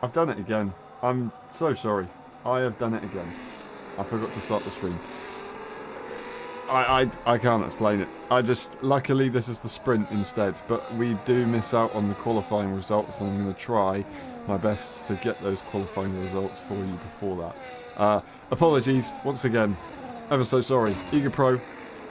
I've done it again. I'm so sorry. I have done it again. I forgot to start the stream. I can't explain it. Luckily this is the sprint instead, but we do miss out on the qualifying results, and I'm going to try my best to get those qualifying results for you before that. Apologies, once again. Ever so sorry. Eager Pro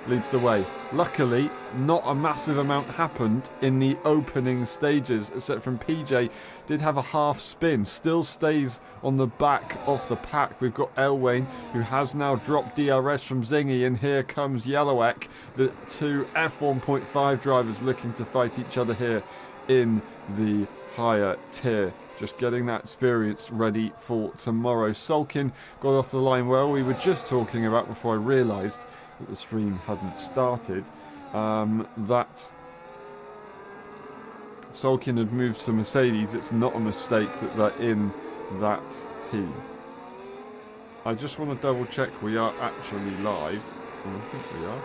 leads the way. Luckily, not a massive amount happened in the opening stages, except from PJ did have a half spin, still stays on the back of the pack. We've got Elwayne, who has now dropped DRS from Zingy, and here comes Yellowek, the two F1.5 drivers looking to fight each other here in the higher tier. Just getting that experience ready for tomorrow. Sulkin got off the line well. We were just talking about, before I realised that the stream hadn't started, that Sulkin had moved to Mercedes. It's not a mistake that they're in that team. I just want to double check we are actually live. And I think we are.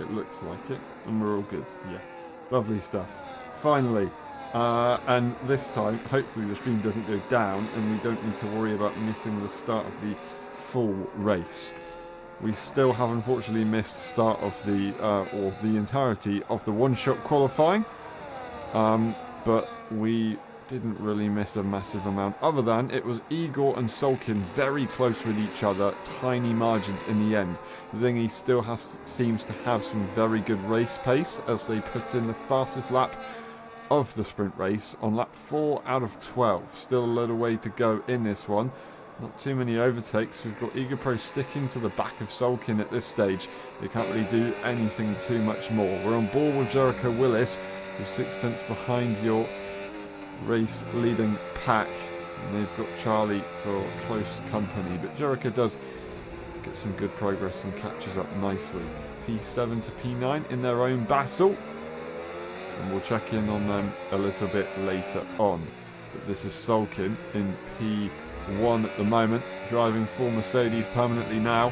It looks like it. And we're all good. Yeah. Lovely stuff. Finally. And this time, hopefully the stream doesn't go down and we don't need to worry about missing the start of the full race. We still have unfortunately missed the start of the, or the entirety of the one-shot qualifying. But we didn't really miss a massive amount, other than it was Igor and Sulkin very close with each other, tiny margins in the end. Zingy still seems to have some very good race pace as they put in the fastest lap of the sprint race on lap 4 out of 12. Still a little way to go in this one. Not too many overtakes. We've got Eager Pro sticking to the back of Sulkin at this stage. They can't really do anything too much more. We're on board with Jericho Willis, who's 6 tenths behind your race leading pack. And they've got Charlie for close company. But Jericho does get some good progress and catches up nicely. P7 to P9 in their own battle. And we'll check in on them a little bit later on. But this is Sulkin in P1 at the moment, driving for Mercedes permanently now.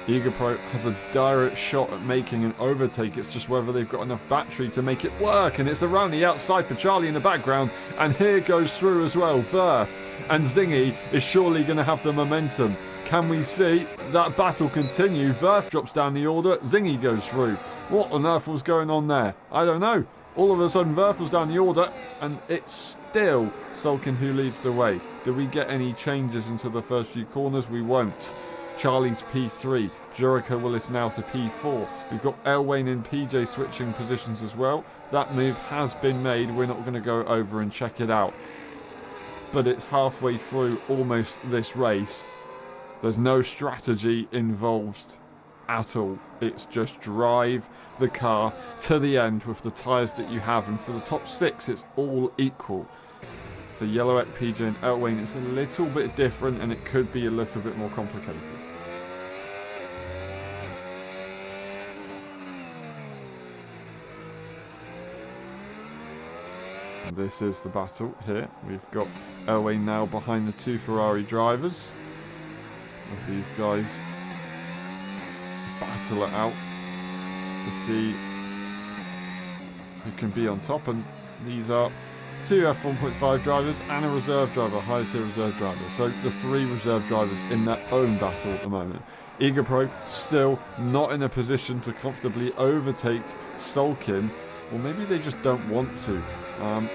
Eager Pro has a direct shot at making an overtake. It's just whether they've got enough battery to make it work. And it's around the outside for Charlie in the background. And here goes through as well, Verth. And Zingy is surely going to have the momentum. Can we see that battle continue? Verth drops down the order. Zingy goes through. What on earth was going on there? I don't know. All of a sudden, Verth was down the order, and it's still Sulkin who leads the way. Do we get any changes into the first few corners? We won't. Charlie's P3. Jericho Willis now to P4. We've got Elwayne and PJ switching positions as well. That move has been made. We're not going to go over and check it out. But it's halfway through almost this race. There's no strategy involved at all. It's just drive the car to the end with the tyres that you have, and for the top 6 it's all equal. For Yellowek, PJ and Elwayne it's a little bit different, and it could be a little bit more complicated. And this is the battle here. We've got Elwayne now behind the 2 Ferrari drivers as these guys battle it out to see who can be on top. And these are 2 F1.5 drivers and a reserve driver, high tier reserve driver. So the 3 reserve drivers in their own battle at the moment. Eager Pro still not in a position to comfortably overtake Sulkin, or maybe they just don't want to.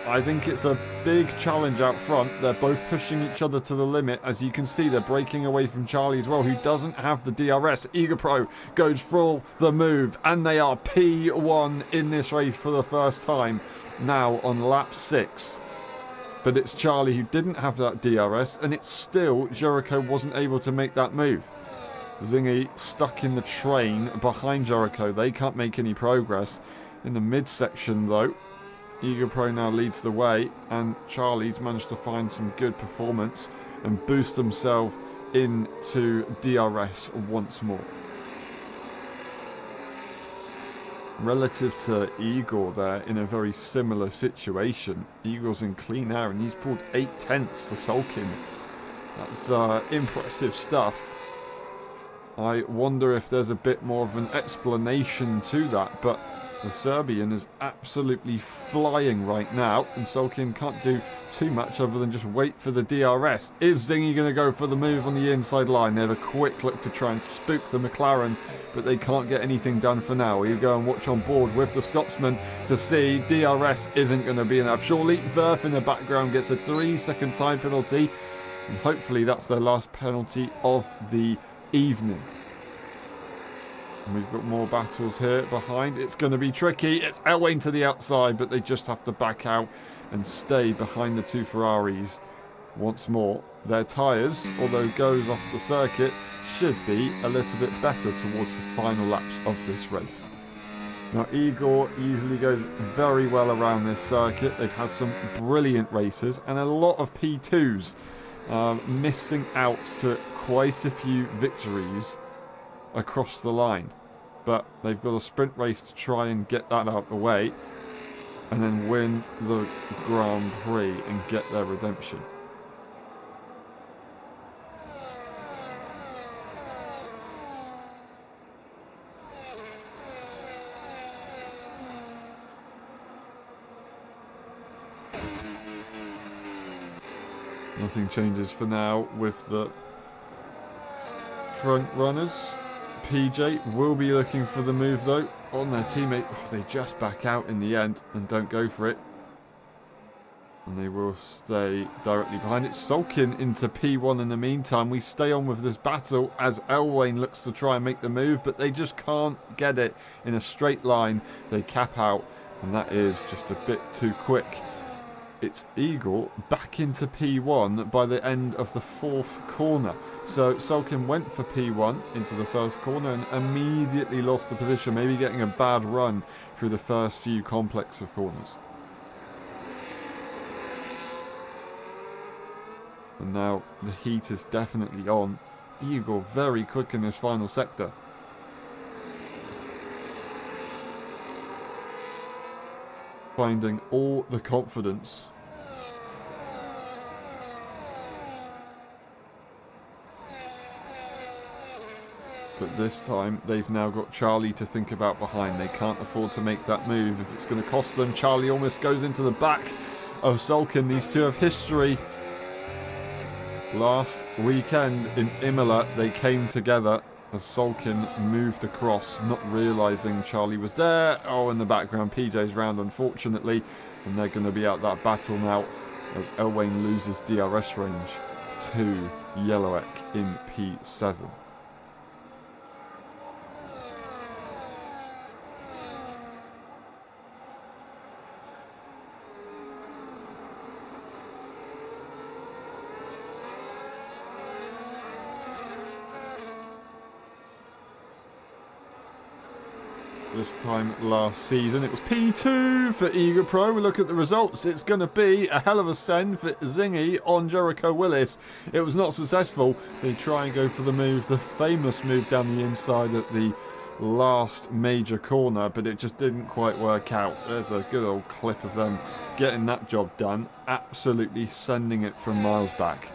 I think it's a big challenge out front. They're both pushing each other to the limit. As you can see, they're breaking away from Charlie as well, who doesn't have the DRS. Eager Pro goes for the move, and they are P1 in this race for the first time now on lap 6. But it's Charlie who didn't have that DRS, and it's still Jericho wasn't able to make that move. Zingy stuck in the train behind Jericho. They can't make any progress. In the midsection though, Eager Pro now leads the way, and Charlie's managed to find some good performance and boost himself into DRS once more. Relative to Igor there, in a very similar situation. Igor's in clean air and he's pulled 8 tenths to Sulkin. That's impressive stuff. I wonder if there's a bit more of an explanation to that, but The Serbian is absolutely flying right now, and Sulkin can't do too much other than just wait for the DRS. Is Zingy going to go for the move on the inside line? They have a quick look to try and spook the McLaren, but they can't get anything done for now. You go and watch on board with the Scotsman to see DRS isn't going to be enough. Surely Verth in the background gets a 3-second time penalty, and hopefully that's their last penalty of the evening. And we've got more battles here behind. It's going to be tricky. It's Elwain to the outside, but they just have to back out and stay behind the two Ferraris once more. Their tyres, although goes off the circuit, should be a little bit better towards the final laps of this race. Now, Igor usually goes very well around this circuit. They've had some brilliant races and a lot of P2s, missing out to quite a few victories across the line, but they've got a sprint race to try and get that out of the way and then win the Grand Prix and get their redemption. Nothing changes for now with the front runners. PJ will be looking for the move though on their teammate. Oh, they just back out in the end and don't go for it. And they will stay directly behind it. Sulkin into P1 in the meantime. We stay on with this battle as Elwain looks to try and make the move, but they just can't get it in a straight line. They cap out, and that is just a bit too quick. It's Igor back into P1 by the end of the 4th corner. So Sulkin went for P1 into the first corner and immediately lost the position, maybe getting a bad run through the first few complex of corners. And now the heat is definitely on. Igor very quick in this final sector. Finding all the confidence. But this time they've now got Charlie to think about behind. They can't afford to make that move if it's going to cost them. Charlie almost goes into the back of Sulkin. These two have history. Last weekend in Imola they came together as Sulkin moved across, not realising Charlie was there. Oh, in the background, PJ's round, unfortunately. And they're going to be out that battle now as Elwain loses DRS range to Yellowek in P7. This time last season it was P2 for Eager Pro. We look at the results. It's going to be a hell of a send for Zingy on Jericho Willis. It was not successful. They try and go for the move, the famous move down the inside at the last major corner, but it just didn't quite work out. There's a good old clip of them getting that job done, absolutely sending it from miles back.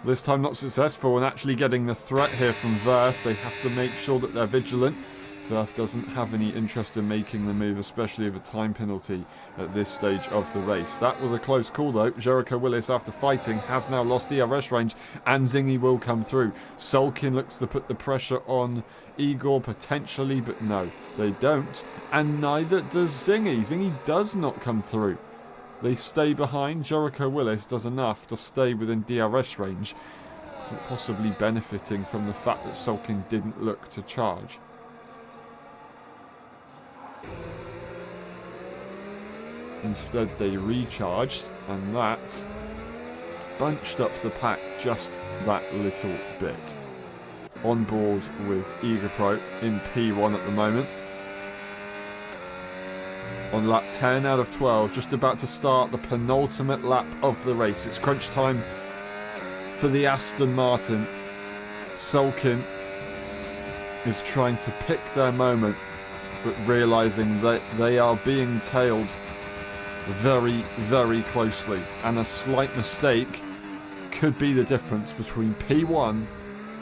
This time not successful and actually getting the threat here from Verth. They have to make sure that they're vigilant. Verth doesn't have any interest in making the move, especially with a time penalty at this stage of the race. That was a close call though. Jericho Willis, after fighting, has now lost DRS range and Zingy will come through. Sulkin looks to put the pressure on Igor potentially, but no, they don't. And neither does Zingy. Zingy does not come through. They stay behind. Jericho Willis does enough to stay within DRS range, possibly benefiting from the fact that Sulkin didn't look to charge. Instead they recharged, and that bunched up the pack just that little bit. On board with Eager Pro in P1 at the moment. On lap 10 out of 12, just about to start the penultimate lap of the race. It's crunch time for the Aston Martin. Sulkin is trying to pick their moment, but realising that they are being tailed very, very closely, and a slight mistake could be the difference between P1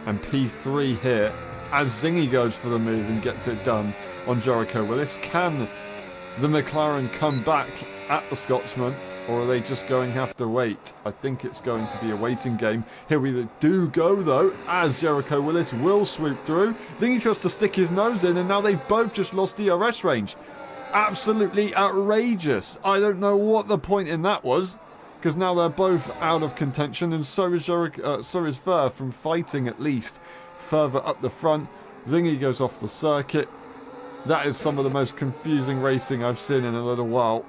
and P3 here as Zingy goes for the move and gets it done. on Jericho Willis. Can the McLaren come back at the Scotsman, or are they just going to have to wait? I think it's going to be a waiting game. Here we do go, though, as Jericho Willis will swoop through. Zingy tries to stick his nose in, and now they've both just lost DRS range. Absolutely outrageous. I don't know what the point in that was, because now they're both out of contention, and so is Ver from fighting at least further up the front. Zingy goes off the circuit. That is some of the most confusing racing I've seen in a little while.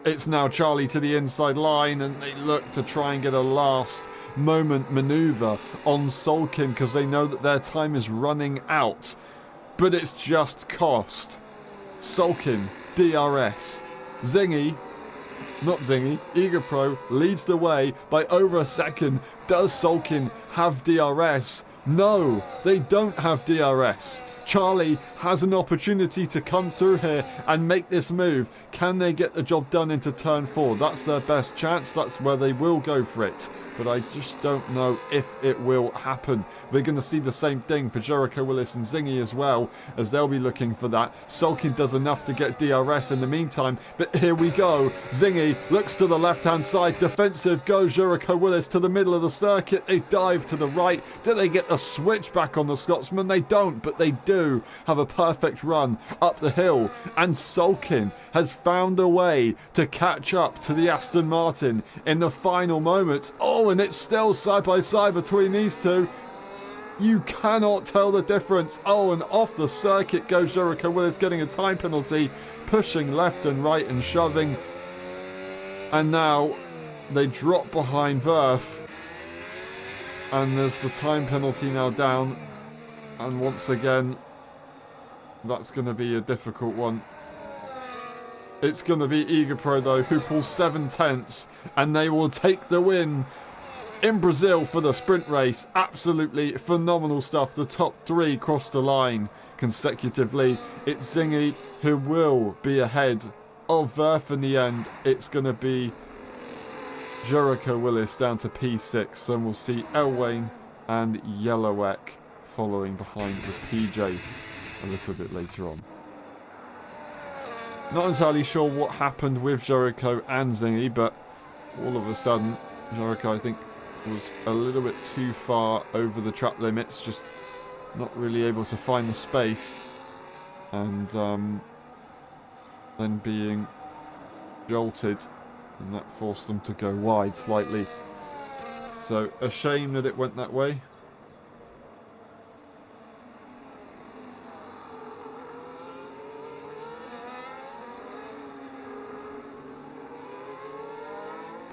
It's now Charlie to the inside line, and they look to try and get a last moment maneuver on Sulkin because they know that their time is running out. But it's just cost Sulkin DRS. Eager Pro leads the way by over a second. Does Sulkin have DRS? No, they don't have DRS. Charlie has an opportunity to come through here and make this move. Can they get the job done into turn 4? That's their best chance. That's where they will go for it. But I just don't know if it will happen. We're going to see the same thing for Jericho Willis and Zingy as well, as they'll be looking for that. Sulkin does enough to get DRS in the meantime, but here we go. Zingy looks to the left-hand side. Defensive goes Jericho Willis to the middle of the circuit. They dive to the right. Do they get the switch back on the Scotsman? They don't, but they do have a perfect run up the hill. And Sulkin has found a way to catch up to the Aston Martin in the final moments. Oh, and it's still side by side between these two. You cannot tell the difference. Oh, and off the circuit goes Jericho Willis, getting a time penalty, pushing left and right and shoving. And now they drop behind Verf. And there's the time penalty now down. And once again, that's going to be a difficult one. It's going to be Eager Pro, though, who pulls 7/10, and they will take the win in Brazil for the sprint race. Absolutely phenomenal stuff. The top 3 cross the line consecutively. It's Zingy who will be ahead of Verf in the end. It's going to be Jericho Willis down to P6. Then we'll see Elwain and Yellowek following behind with PJ a little bit later on. Not entirely sure what happened with Jericho and Zingy, but all of a sudden, Jericho, I think, was a little bit too far over the track limits, just not really able to find the space, and then being jolted, and that forced them to go wide slightly. So, a shame that it went that way.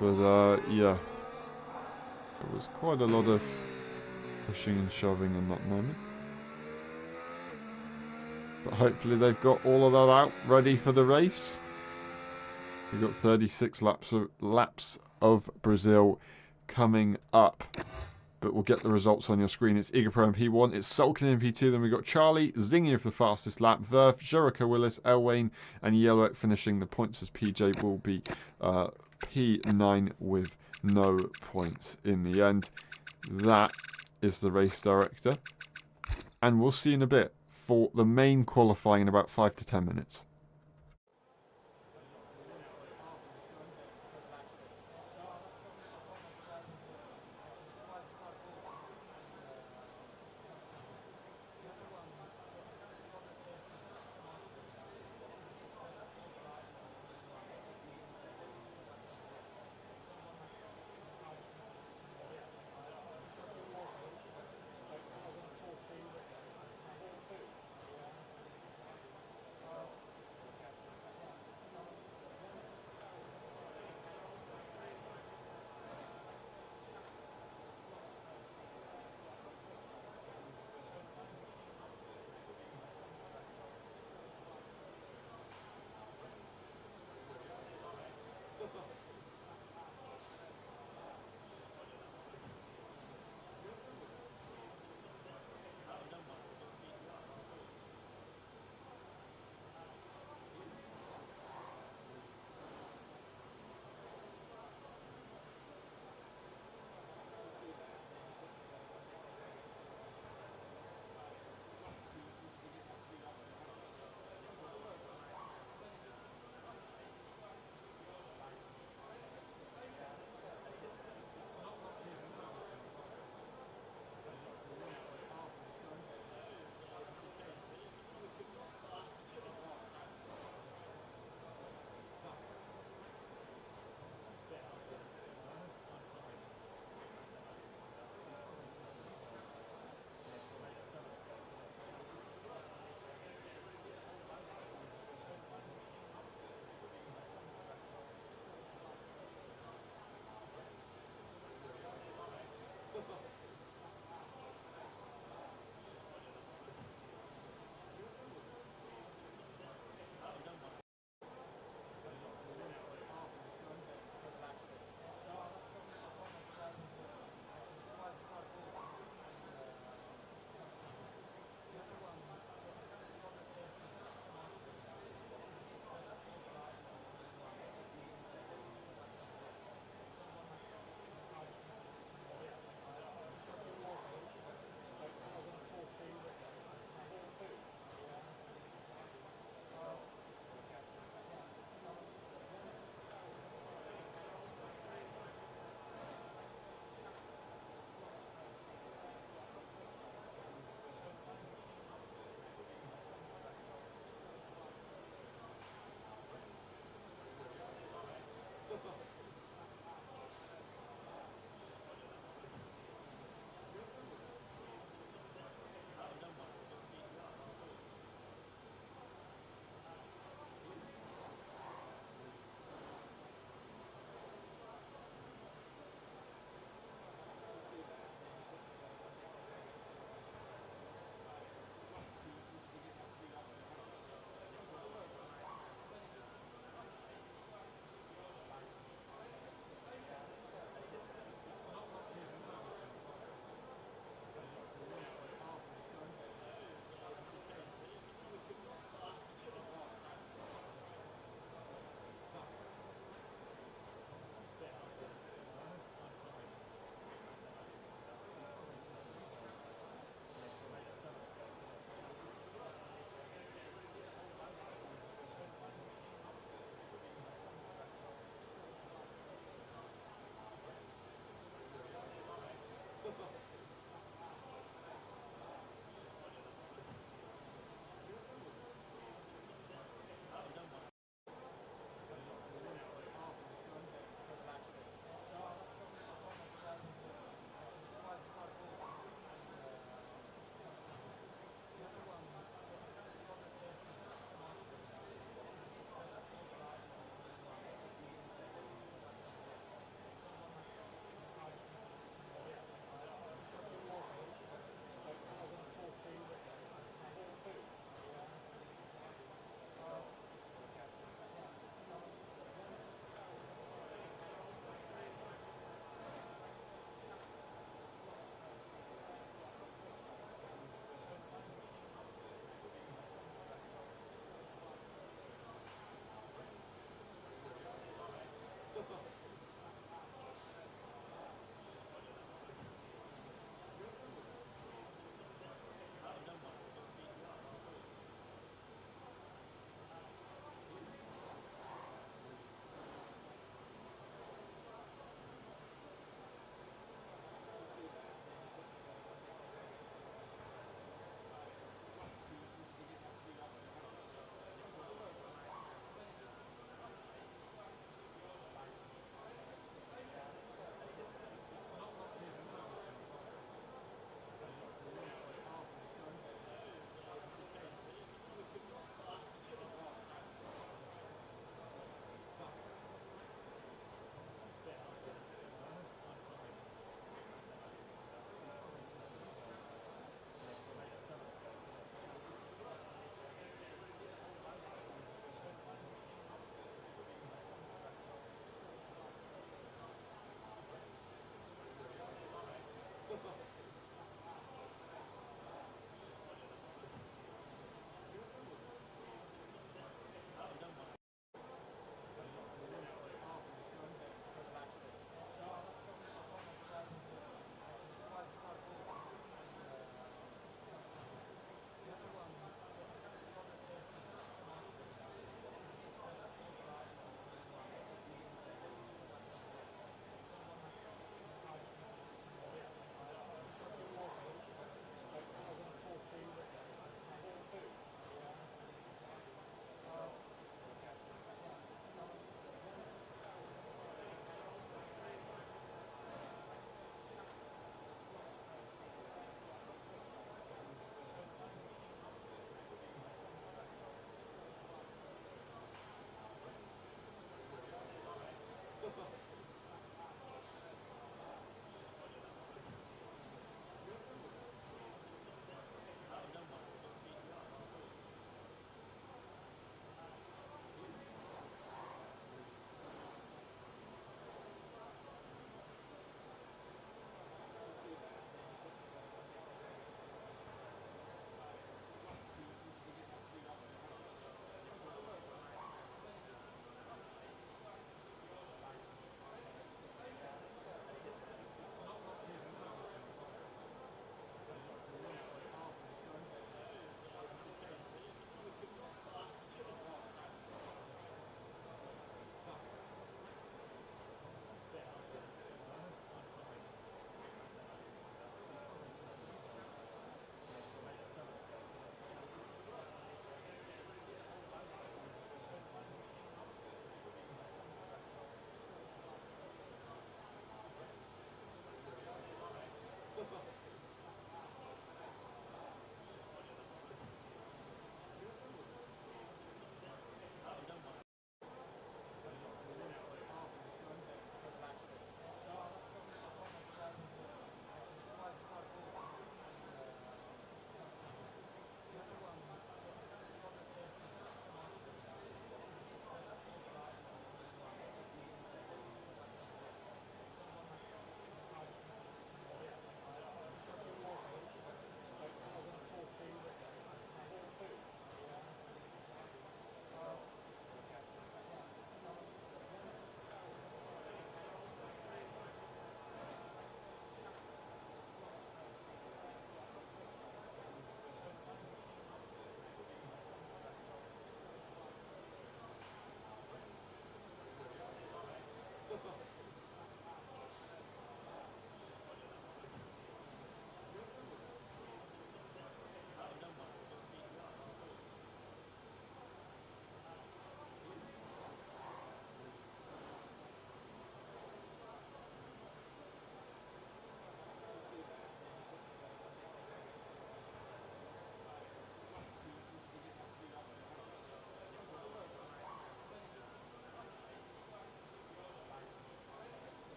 But, yeah, there was quite a lot of pushing and shoving in that moment. But hopefully they've got all of that out, ready for the race. We've got 36 laps of Brazil coming up. But we'll get the results on your screen. It's Eager Pro in P1, it's Sulkin in P2, then we've got Charlie, Zingy for the fastest lap, Verf, Jericho Willis, Elwain, and Yellowek finishing the points, as PJ will be P9 with no points in the end. That is the race director. And we'll see in a bit for the main qualifying in about 5 to 10 minutes.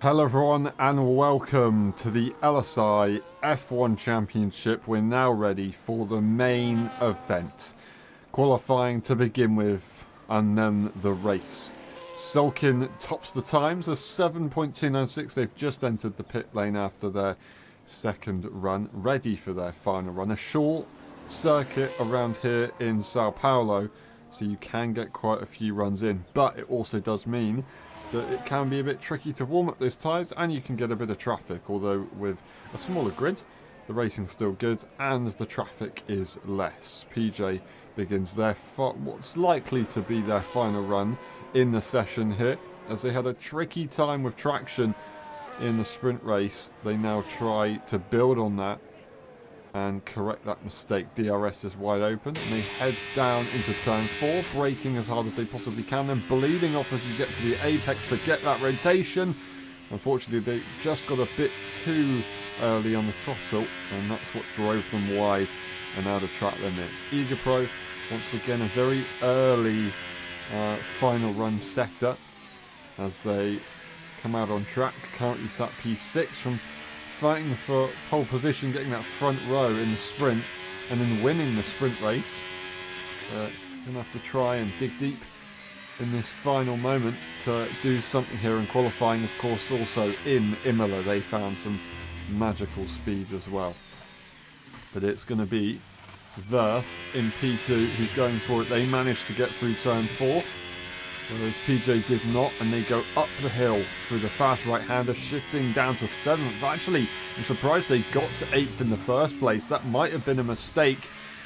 Hello everyone and welcome to the LSI F1 Championship. We're now ready for the main event. Qualifying to begin with and then the race. Sulkin tops the times, a 7.296. They've just entered the pit lane after their second run, ready for their final run. A short circuit around here in Sao Paulo, so you can get quite a few runs in, but it also does mean that it can be a bit tricky to warm up those tyres and you can get a bit of traffic, although with a smaller grid the racing's still good and the traffic is less. PJ begins their what's likely to be their final run in the session here, as they had a tricky time with traction in the sprint race. They now try to build on that and correct that mistake. DRS is wide open and they head down into turn 4, braking as hard as they possibly can and bleeding off as you get to the apex to get that rotation. Unfortunately, they just got a bit too early on the throttle and that's what drove them wide and out of track limits. EagerPro, once again, a very early final run setter as they come out on track. Currently sat P6 from fighting for pole position, getting that front row in the sprint and then winning the sprint race. Going to have to try and dig deep in this final moment to do something here in qualifying. Of course, also in Imola they found some magical speed as well. But it's going to be Verth in P2 who's going for it. They managed to get through turn 4. Whereas PJ did not, and they go up the hill through the fast right-hander, shifting down to 7th. Actually, I'm surprised they got to 8th in the first place. That might have been a mistake,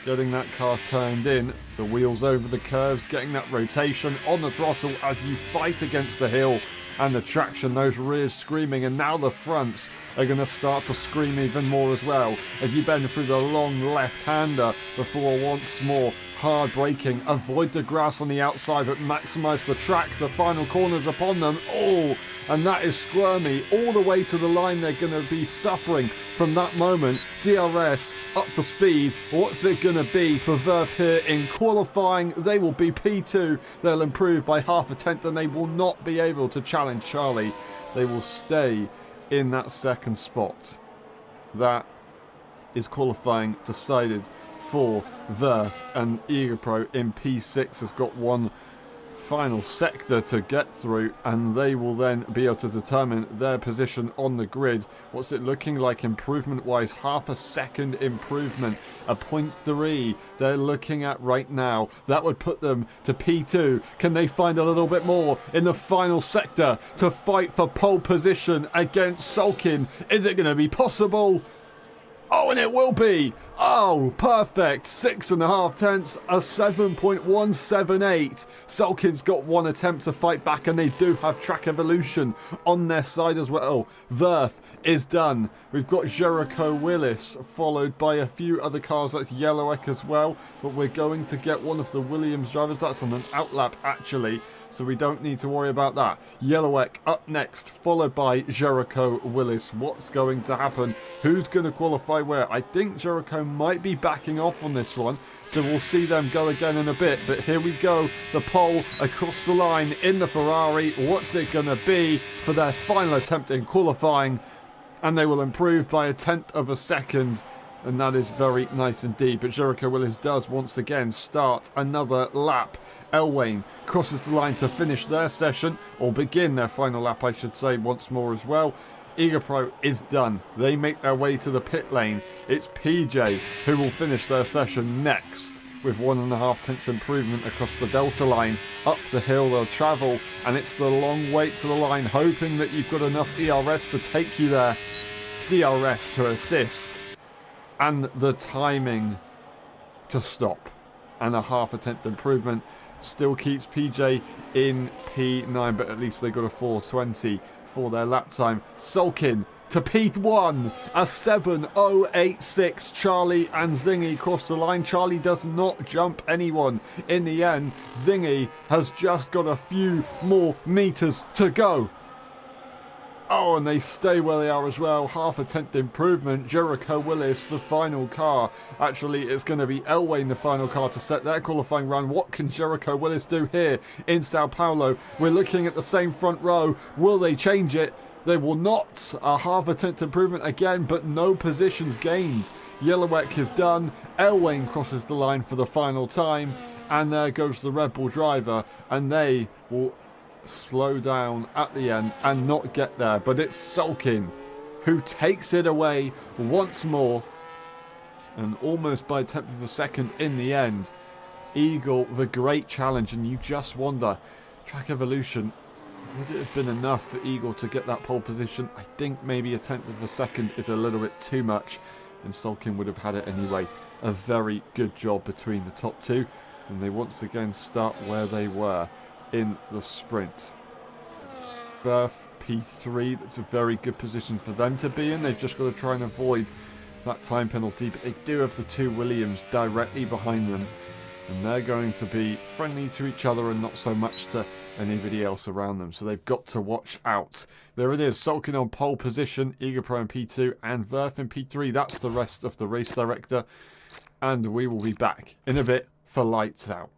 getting that car turned in. The wheels over the curves, getting that rotation on the throttle as you fight against the hill and the traction, those rears screaming, and now the fronts are going to start to scream even more as well as you bend through the long left-hander before once more hard braking. Avoid the grass on the outside but maximise the track. The final corner's upon them. Oh, and that is squirmy all the way to the line. They're going to be suffering from that moment. DRS up to speed. What's it going to be for Verth here in qualifying? They will be P2. They'll improve by half a tenth and they will not be able to challenge Charlie. They will stay in that second spot. That is qualifying decided for Verth, and EagerPro in P6 has got one final sector to get through and they will then be able to determine their position on the grid. What's it looking like improvement wise? Half a second improvement, a 0.3 they're looking at right now. That would put them to P2. Can they find a little bit more in the final sector to fight for pole position against Sulkin? Is it going to be possible? Oh, and it will be. Oh, perfect. 6.5 tenths, a 7.178. Sulkin's got one attempt to fight back, and they do have track evolution on their side as well. Verth is done. We've got Jericho Willis, followed by a few other cars. That's Yellowek as well, but we're going to get one of the Williams drivers. That's on an outlap, actually, so we don't need to worry about that. Yellowek up next, followed by Jericho Willis. What's going to happen? Who's going to qualify where? I think Jericho might be backing off on this one, so we'll see them go again in a bit. But here we go, the pole across the line in the Ferrari. What's it going to be for their final attempt in qualifying? And they will improve by a tenth of a second. And that is very nice indeed. But Jericho Willis does once again start another lap. Elwain crosses the line to finish their session, or begin their final lap, I should say, once more as well. EagerPro is done. They make their way to the pit lane. It's PJ who will finish their session next with 1.5 tenths improvement across the Delta line. Up the hill they'll travel, and it's the long wait to the line, hoping that you've got enough ERS to take you there. DRS to assist, and the timing to stop, and a half a tenth improvement still keeps PJ in P9, but at least they got a 4:20 for their lap time. Sulkin to P1, a 7:086. Charlie and Zingy cross the line. Charlie does not jump anyone in the end. Zingy has just got a few more meters to go. Oh, and they stay where they are as well. Half a tenth improvement. Jericho Willis, the final car. Actually, it's going to be Elwain, the final car, to set their qualifying run. What can Jericho Willis do here in Sao Paulo? We're looking at the same front row. Will they change it? They will not. A half a tenth improvement again, but no positions gained. Yellowek is done. Elwain crosses the line for the final time. And there goes the Red Bull driver. And they will slow down at the end and not get there. But it's Sulkin who takes it away once more. And almost by a tenth of a second in the end. Eagle, the great challenge. And you just wonder, Track Evolution, would it have been enough for Eagle to get that pole position? I think maybe a tenth of a second is a little bit too much. And Sulkin would have had it anyway. A very good job between the top two. And they once again start where they were in the sprint. Verf P3, that's a very good position for them to be in. They've just got to try and avoid that time penalty. But they do have the two Williams directly behind them. And they're going to be friendly to each other and not so much to anybody else around them. So they've got to watch out. There it is. Sulkin on pole position. Egapro in P2 and Verf in P3. That's the rest of the race director. And we will be back in a bit for Lights Out.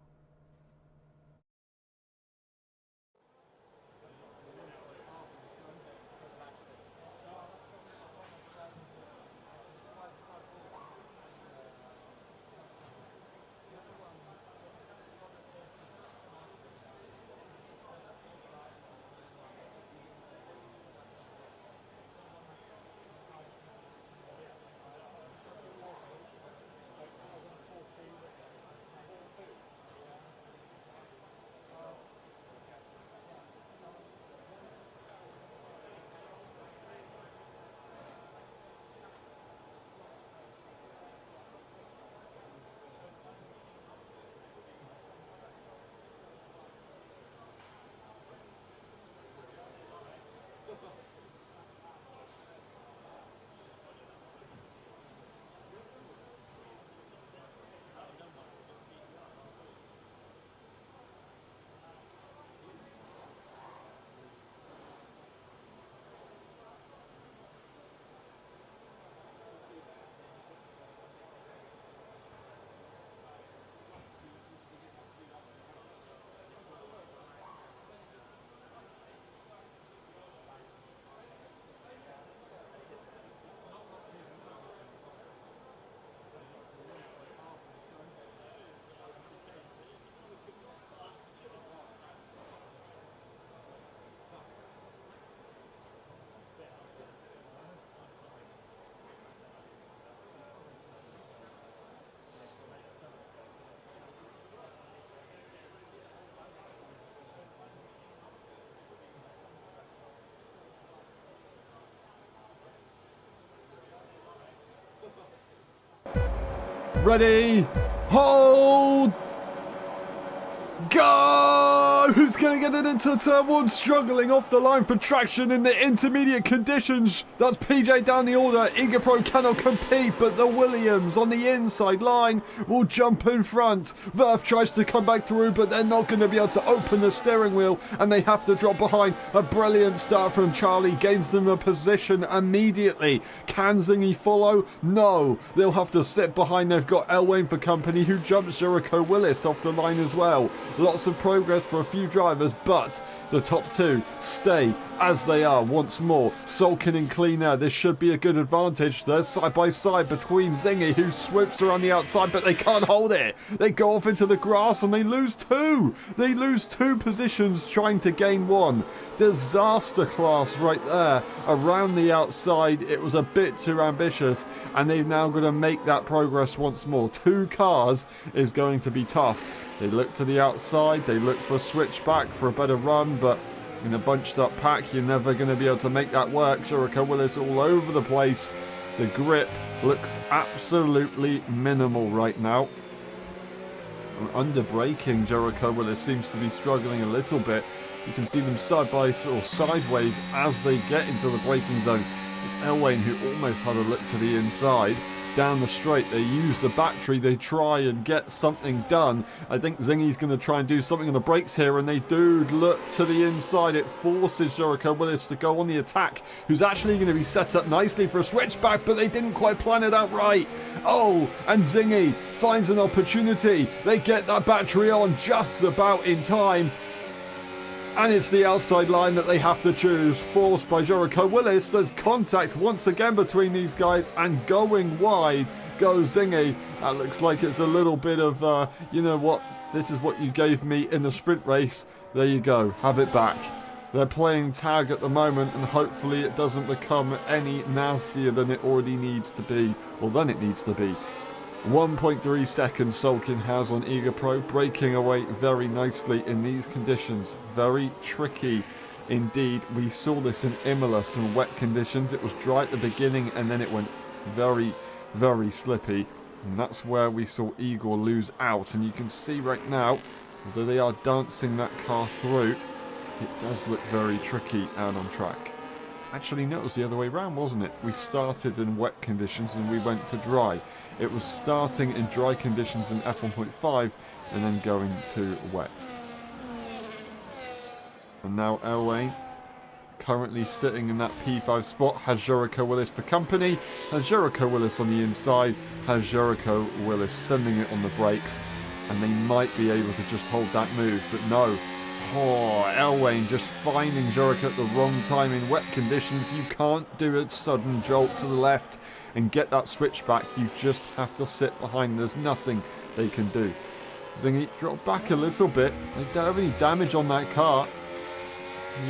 Ready, hold, go! Who's going to get it into turn one? Struggling off the line for traction in the intermediate conditions. That's PJ down the order. Egapro cannot compete, but the Williams on the inside line will jump in front. Verf tries to come back through, but they're not going to be able to open the steering wheel, and they have to drop behind. A brilliant start from Charlie gains them a position immediately. Can Zingy follow? No. They'll have to sit behind. They've got Elwain for company, who jumps Jericho Willis off the line as well. Lots of progress for a few drivers, but the top two stay as they are once more. Sulkin and Clean Air, this should be a good advantage. They're side by side between Zingy, who swoops around the outside, but they can't hold it. They go off into the grass and they lose two. They lose two positions trying to gain one. Disaster class right there around the outside. It was a bit too ambitious, and they've now got to make that progress once more. Two cars is going to be tough. They look to the outside, they look for a switch back for a better run, but in a bunched up pack, you're never going to be able to make that work. Jericho Willis all over the place. The grip looks absolutely minimal right now. And under braking, Jericho Willis seems to be struggling a little bit. You can see them side by or sideways as they get into the braking zone. It's Elwain who almost had a look to the inside. Down the straight, they use the battery, they try and get something done. I think Zingy's going to try and do something on the brakes here, and they do look to the inside. It forces Jericho Willis to go on the attack, who's actually going to be set up nicely for a switchback, but they didn't quite plan it out right. Oh, and Zingy finds an opportunity. They get that battery on just about in time. And it's the outside line that they have to choose, forced by Jericho Willis. There's contact once again between these guys, and going wide goes Zingy. That looks like it's a little bit of, you know what, this is what you gave me in the sprint race. There you go, have it back. They're playing tag at the moment, and hopefully it doesn't become any nastier than it already needs to be, or than it needs to be. 1.3 seconds Sulkin has on Eager Pro, breaking away very nicely in these conditions. Very tricky indeed. We saw this in Imola, some wet conditions. It was dry at the beginning and then it went very, very slippy. And that's where we saw Igor lose out. And you can see right now, although they are dancing that car through, it does look very tricky out on track. Actually, no, it was the other way around, wasn't it? We started in wet conditions and we went to dry. It was starting in dry conditions in F1.5 and then going to wet. And now Elway, currently sitting in that P5 spot, has Jericho Willis for company. Has Jericho Willis on the inside, has Jericho Willis sending it on the brakes. And they might be able to just hold that move, but no. Oh, Elway just finding Jericho at the wrong time in wet conditions. You can't do a sudden jolt to the left and get that switch back. You just have to sit behind. There's nothing they can do. Zingy dropped back a little bit. They don't have any damage on that car.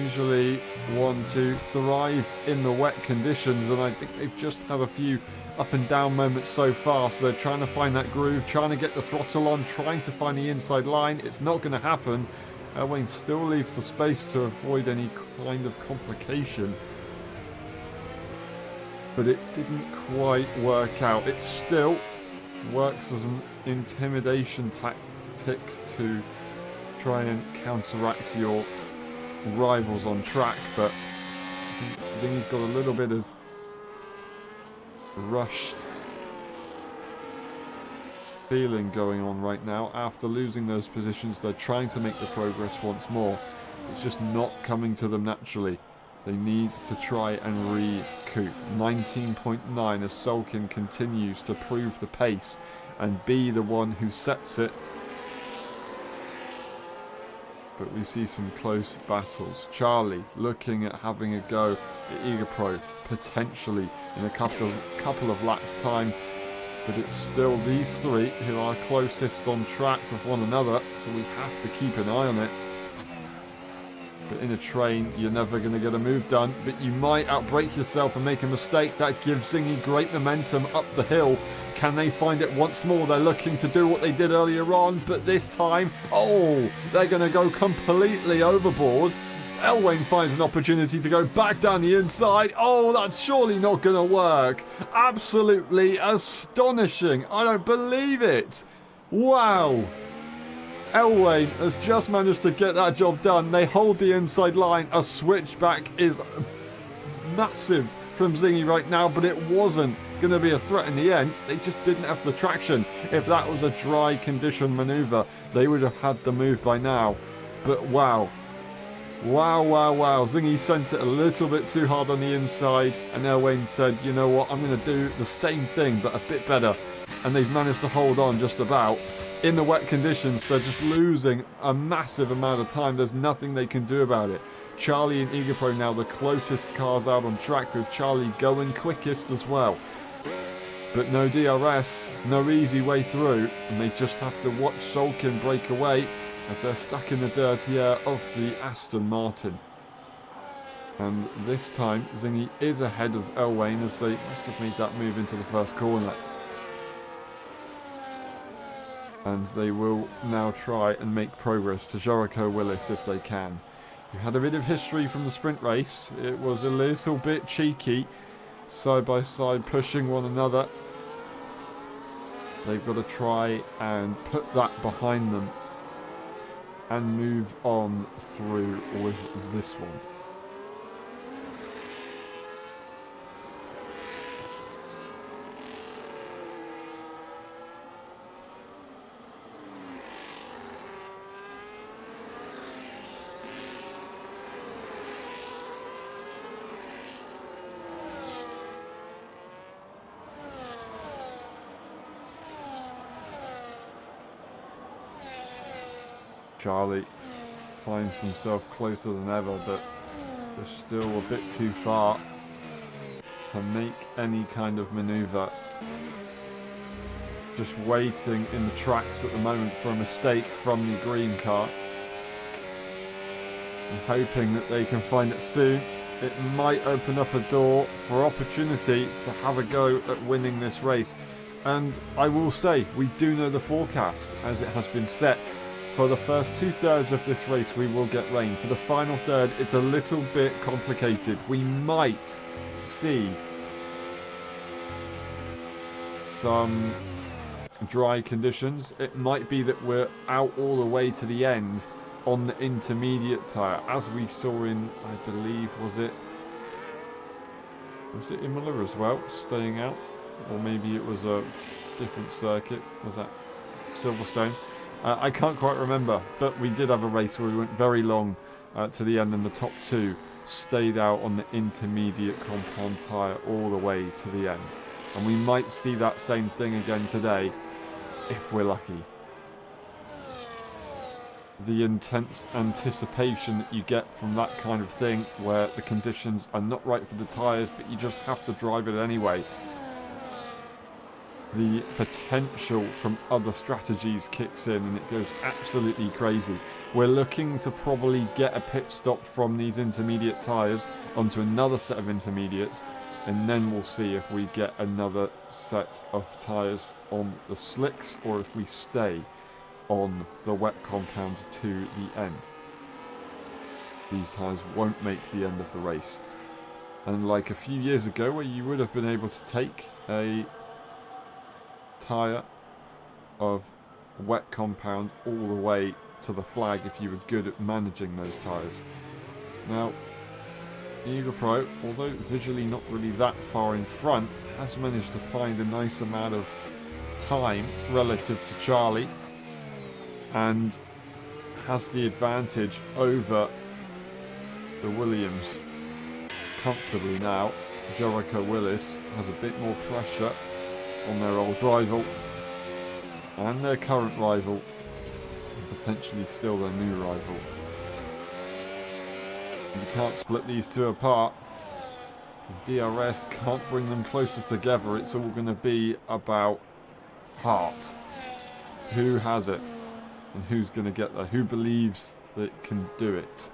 Usually want to thrive in the wet conditions, and I think they've just had a few up and down moments so far, so they're trying to find that groove, trying to get the throttle on, trying to find the inside line. It's not going to happen. Elway still leaves the space to avoid any kind of complication. But it didn't quite work out. It still works as an intimidation tactic to try and counteract your rivals on track, but Zingy's got a little bit of rushed feeling going on right now. After losing those positions, they're trying to make the progress once more. It's just not coming to them naturally. They need to try and recoup. 19.9 as Sulkin continues to prove the pace and be the one who sets it. But we see some close battles. Charlie looking at having a go at Eager Pro, potentially in a couple of laps time. But it's still these three who are closest on track with one another, so we have to keep an eye on it. But in a train, you're never going to get a move done, but you might outbrake yourself and make a mistake. That gives Zingy great momentum up the hill. Can they find it once more? They're looking to do what they did earlier on, but this time, oh, they're going to go completely overboard. Elway finds an opportunity to go back down the inside. Oh, that's surely not going to work. Absolutely astonishing. I don't believe it. Wow. Elway has just managed to get that job done. They hold the inside line. A switchback is massive from Zingy right now, but it wasn't going to be a threat in the end. They just didn't have the traction. If that was a dry condition maneuver, they would have had the move by now. But wow. Wow, wow, wow. Zingy sent it a little bit too hard on the inside, and Elway said, you know what, I'm going to do the same thing, but a bit better. And they've managed to hold on just about. In the wet conditions, they're just losing a massive amount of time. There's nothing they can do about it. Charlie and Eager Pro now the closest cars out on track, with Charlie going quickest as well. But no DRS, no easy way through, and they just have to watch Sulkin break away as they're stuck in the dirty air of the Aston Martin. And this time, Zingy is ahead of Elway as they must have made that move into the first corner. And they will now try and make progress to Jericho Willis if they can. You had a bit of history from the sprint race. It was a little bit cheeky, side by side pushing one another. They've got to try and put that behind them and move on through with this one. Charlie finds themselves closer than ever, but they're still a bit too far to make any kind of manoeuvre. Just waiting in the tracks at the moment for a mistake from the green car. And hoping that they can find it soon. It might open up a door for opportunity to have a go at winning this race. And I will say, we do know the forecast, as it has been set. For the first 2/3 of this race, we will get rain. For the final third, it's a little bit complicated. We might see some dry conditions. It might be that we're out all the way to the end on the intermediate tyre, as we saw in, I believe, was it Imola as well, staying out? Or maybe it was a different circuit. Was that Silverstone? I can't quite remember, but we did have a race where we went very long to the end, and the top two stayed out on the intermediate compound tyre all the way to the end. And we might see that same thing again today, if we're lucky. The intense anticipation that you get from that kind of thing, where the conditions are not right for the tyres, but you just have to drive it anyway. The potential from other strategies kicks in and it goes absolutely crazy. We're looking to probably get a pit stop from these intermediate tyres onto another set of intermediates, and then we'll see if we get another set of tyres on the slicks or if we stay on the wet compound to the end. These tyres won't make the end of the race. And like a few years ago, where you would have been able to take a tyre of wet compound all the way to the flag if you were good at managing those tyres. Now, Eagle Pro, although visually not really that far in front, has managed to find a nice amount of time relative to Charlie and has the advantage over the Williams comfortably now. Jericho Willis has a bit more pressure on their old rival and their current rival, and potentially still their new rival. You can't split these two apart. DRS can't bring them closer together. It's all going to be about heart. Who has it and who's going to get there? Who believes that it can do it?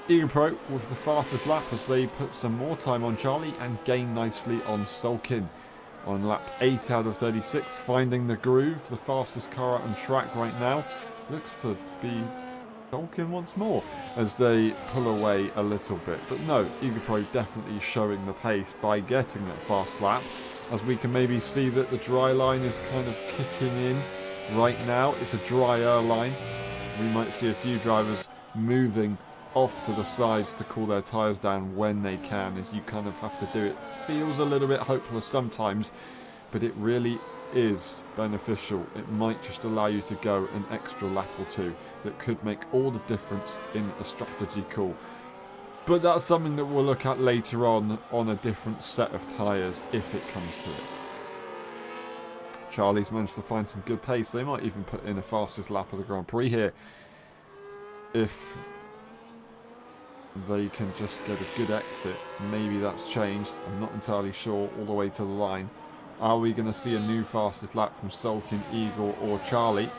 Eagle Pro with the fastest lap as they put some more time on Charlie and gain nicely on Sulkin. On lap 8 out of 36, finding the groove, the fastest car out on track right now. Looks to be Sulkin once more as they pull away a little bit. But no, Eagle Pro definitely showing the pace by getting that fast lap. As we can maybe see that the dry line is kind of kicking in right now. It's a drier line. We might see a few drivers moving off to the sides to cool their tyres down when they can, as you kind of have to do it. Feels a little bit hopeless sometimes, but it really is beneficial. It might just allow you to go an extra lap or two that could make all the difference in a strategy call. But that's something that we'll look at later on a different set of tyres if it comes to it. Charlie's managed to find some good pace. They might even put in a fastest lap of the Grand Prix here if they can just get a good exit. Maybe that's changed. I'm not entirely sure all the way to the line. Are we going to see a new fastest lap from Sulkin, Eagle or Charlie?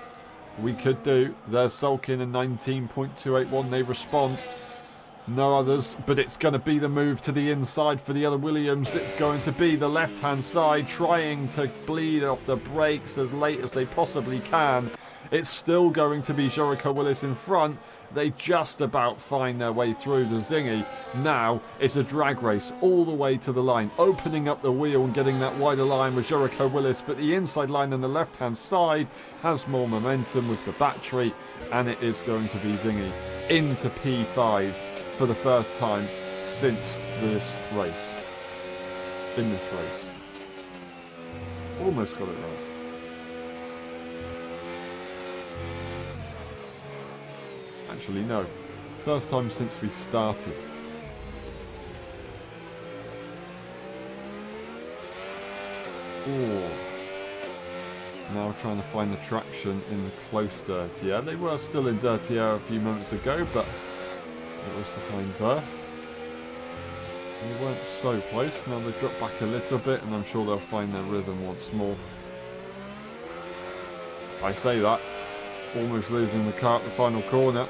We could do. There's Sulkin and 19.281. They respond. No others, but it's going to be the move to the inside for the other Williams. It's going to be the left-hand side trying to bleed off the brakes as late as they possibly can. It's still going to be Jericho Willis in front. They just about find their way through the Zingy. Now it's a drag race all the way to the line. Opening up the wheel and getting that wider line with Jericho Willis, but the inside line on the left-hand side has more momentum with the battery, and it is going to be Zingy into P5 for the first time since this race. In this race. Almost got it right. Actually, no. First time since we started. Oh. Now trying to find the traction in the close dirty air. They were still in dirty air a few moments ago, but it was behind Verf. They weren't so close. Now they've dropped back a little bit, and I'm sure they'll find their rhythm once more. I say that, almost losing the car at the final corner.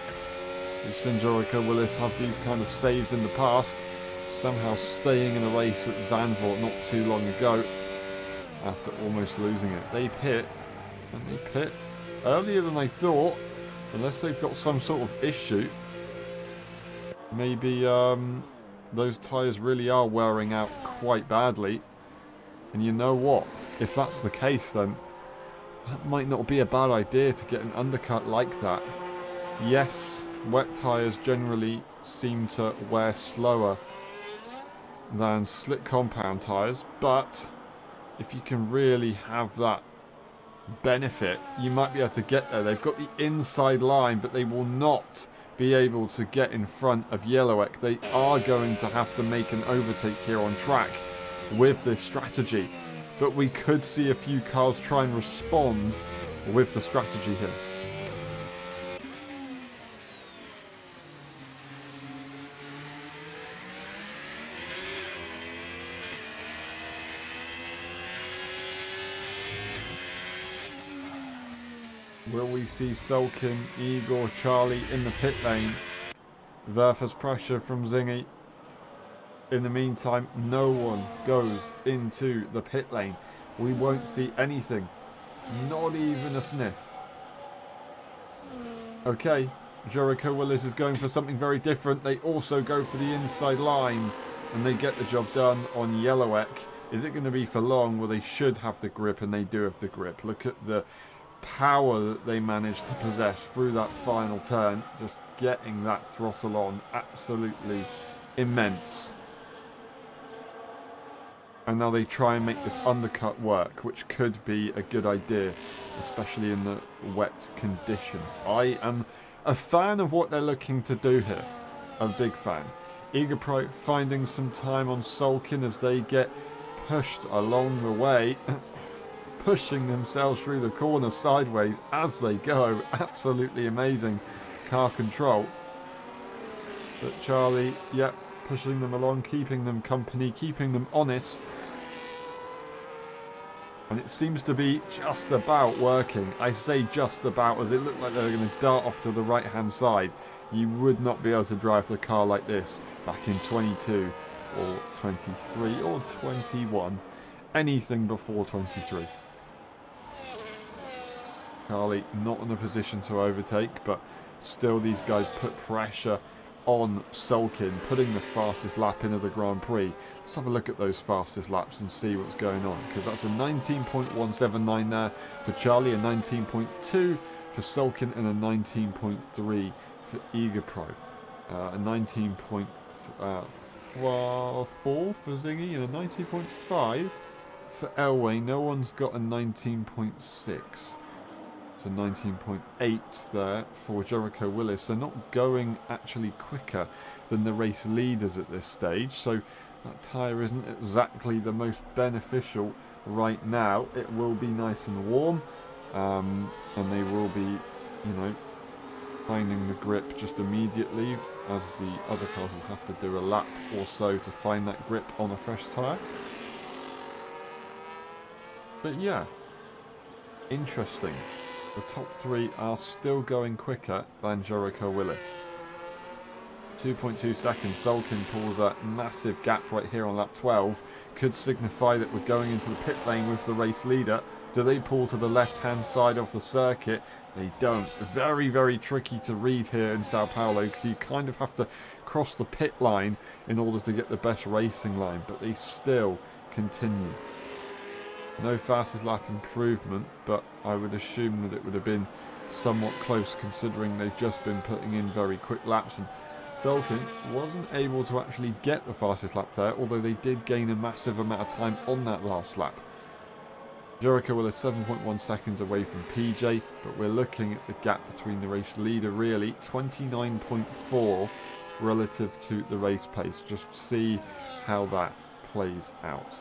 We've seen Jericho Willis have these kind of saves in the past, somehow staying in a race at Zandvoort not too long ago after almost losing it. They pit, and they pit earlier than I thought, unless they've got some sort of issue. Maybe those tyres really are wearing out quite badly. And you know what? If that's the case, then that might not be a bad idea to get an undercut like that. Yes, wet tyres generally seem to wear slower than slick compound tyres, but if you can really have that benefit, you might be able to get there. They've got the inside line, but they will not be able to get in front of Yellowek. They are going to have to make an overtake here on track with this strategy. But we could see a few cars try and respond with the strategy here. Will we see Sulkin, Igor, Charlie in the pit lane? Verf has pressure from Zingy. In the meantime, no one goes into the pit lane. We won't see anything. Not even a sniff. Okay, Jericho Willis is going for something very different. They also go for the inside line, and they get the job done on Yellowek. Is it going to be for long? Well, they should have the grip, and they do have the grip. Look at the power that they managed to possess through that final turn. Just getting that throttle on. Absolutely immense. And now they try and make this undercut work, which could be a good idea, especially in the wet conditions. I am a fan of what they're looking to do here. A big fan. Eager Pro finding some time on Sulkin as they get pushed along the way, pushing themselves through the corner sideways as they go. Absolutely amazing car control. But Charlie, yep, pushing them along, keeping them company, keeping them honest. And it seems to be just about working. I say just about, as it looked like they were going to dart off to the right-hand side. You would not be able to drive the car like this back in 22 or 23 or 21. Anything before 23. Charlie not in a position to overtake, but still these guys put pressure on Sulkin, putting the fastest lap into the Grand Prix. Let's have a look at those fastest laps and see what's going on, because that's a 19.179 there for Charlie, a 19.2 for Sulkin, and a 19.3 for Eager Pro. A 19.4 for Zingy and a 19.5 for Elway. No one's got a 19.6. It's a 19.8 there for Jericho Willis. They're not going actually quicker than the race leaders at this stage, so that tyre isn't exactly the most beneficial right now. It will be nice and warm, and they will be, you know, finding the grip just immediately, as the other cars will have to do a lap or so to find that grip on a fresh tyre. But yeah, interesting. The top three are still going quicker than Jericho Willis. 2.2 seconds. Sulkin pulls a massive gap right here on lap 12. Could signify that we're going into the pit lane with the race leader. Do they pull to the left-hand side of the circuit? They don't. Very, very tricky to read here in Sao Paulo, because you kind of have to cross the pit line in order to get the best racing line, but they still continue. No fastest lap improvement, but I would assume that it would have been somewhat close, considering they've just been putting in very quick laps, and Sulkin wasn't able to actually get the fastest lap there, although they did gain a massive amount of time on that last lap. Jericho Willis 7.1 seconds away from PJ, but we're looking at the gap between the race leader really, 29.4 relative to the race pace. Just see how that plays out.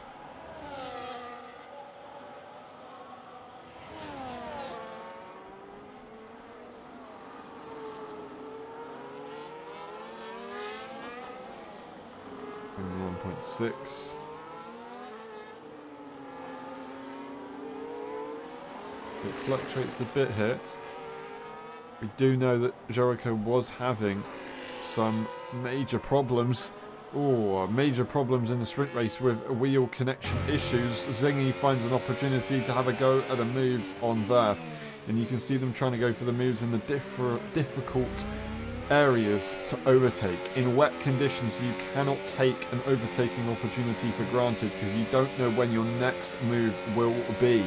in 1.6. It fluctuates a bit here. We do know that Jericho was having some major problems. Major problems in the sprint race with wheel connection issues. Zingy finds an opportunity to have a go at a move on Verf. And you can see them trying to go for the moves in the difficult areas to overtake. In wet conditions, you cannot take an overtaking opportunity for granted because you don't know when your next move will be.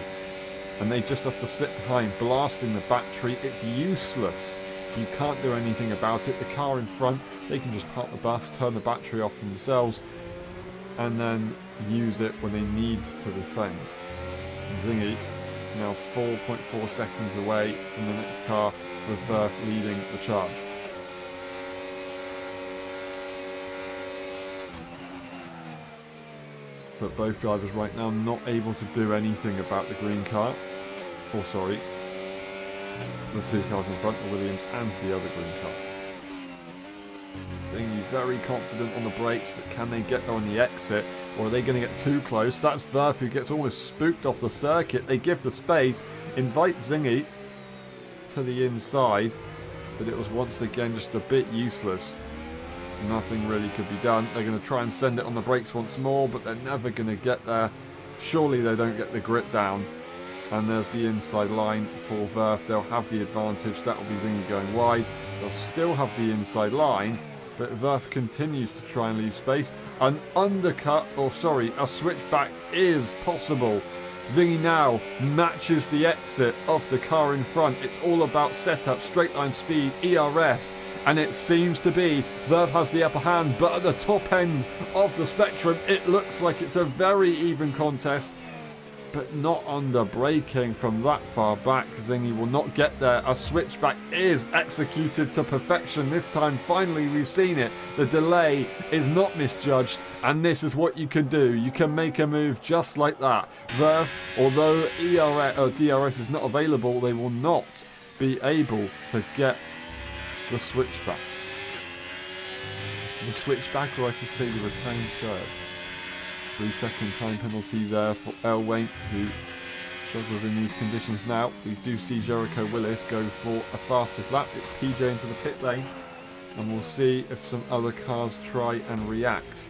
And they just have to sit behind, blasting the battery. It's useless. You can't do anything about it. The car in front, they can just park the bus, turn the battery off themselves, and then use it when they need to defend. Zingy now 4.4 seconds away from the next car, with Verf leading the charge. But both drivers right now not able to do anything about the green car. Or sorry, the two cars in front, the Williams and the other green car. Zingy very confident on the brakes, but can they get there on the exit? Or are they going to get too close? That's Verf who gets almost spooked off the circuit. They give the space, invite Zingy to the inside, but it was once again just a bit useless. Nothing really could be done. They're going to try and send it on the brakes once more, but they're never going to get there. Surely they don't get the grip down. And there's the inside line for Verf. They'll have the advantage. That will be Zingy going wide. They'll still have the inside line, but Verf continues to try and leave space. An undercut, or sorry, a switchback is possible. Zingy now matches the exit of the car in front. It's all about setup, straight line speed, ERS, and it seems to be Verf has the upper hand, but at the top end of the spectrum, it looks like it's a very even contest, but not under braking from that far back. Zingy will not get there. A switchback is executed to perfection. This time, finally, we've seen it. The delay is not misjudged, and this is what you can do. You can make a move just like that. Verf, although DRS is not available, they will not be able to get the switchback. The switchback, or I could say the retained serve. 3-second time penalty there for Elwayne, who struggles in these conditions now. We do see Jericho Willis go for a fastest lap. It's PJ into the pit lane, and we'll see if some other cars try and react.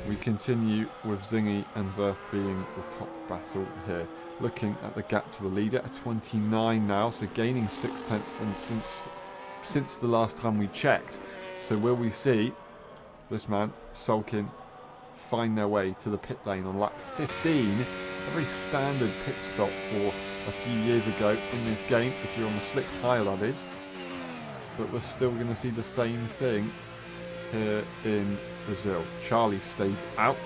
We continue with Zingy and Verf being the top battle here. Looking at the gap to the leader at 29 now, so gaining 0.6 and since the last time we checked. So will we see this man, Sulkin, find their way to the pit lane on lap 15? A very standard pit stop for a few years ago in this game, if you're on the slick tyre that is. But we're still going to see the same thing here in Brazil. Charlie stays out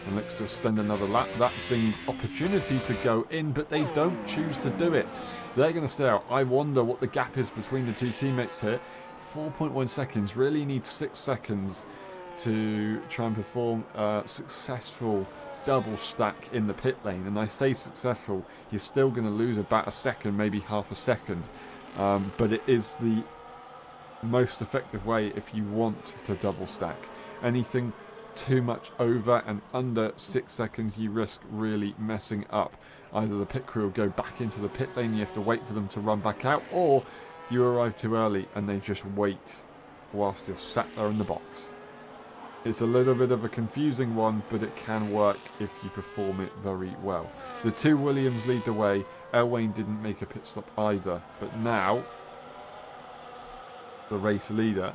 and looks to extend another lap. That seems opportunity to go in, but they don't choose to do it. They're going to stay out. I wonder what the gap is between the two teammates here. 4.1 seconds, really needs 6 seconds to try and perform a successful double stack in the pit lane. And I say successful, you're still going to lose about a second, maybe half a second. But it is the most effective way if you want to double stack. Anything too much over and under 6 seconds, you risk really messing up. Either the pit crew will go back into the pit lane, you have to wait for them to run back out, or you arrive too early and they just wait whilst you're sat there in the box. It's a little bit of a confusing one, but it can work if you perform it very well. The two Williams lead the way. Elwayne didn't make a pit stop either, but now the race leader,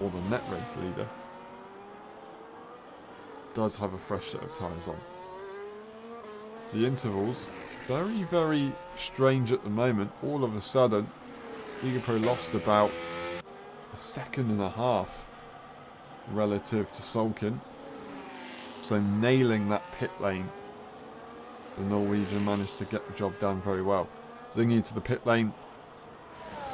or the net race leader, does have a fresh set of tyres on. The intervals, very, very strange at the moment. All of a sudden, Ligapro lost about a second and a half relative to Sulkin. So nailing that pit lane, the Norwegian managed to get the job done very well. Zingy into the pit lane.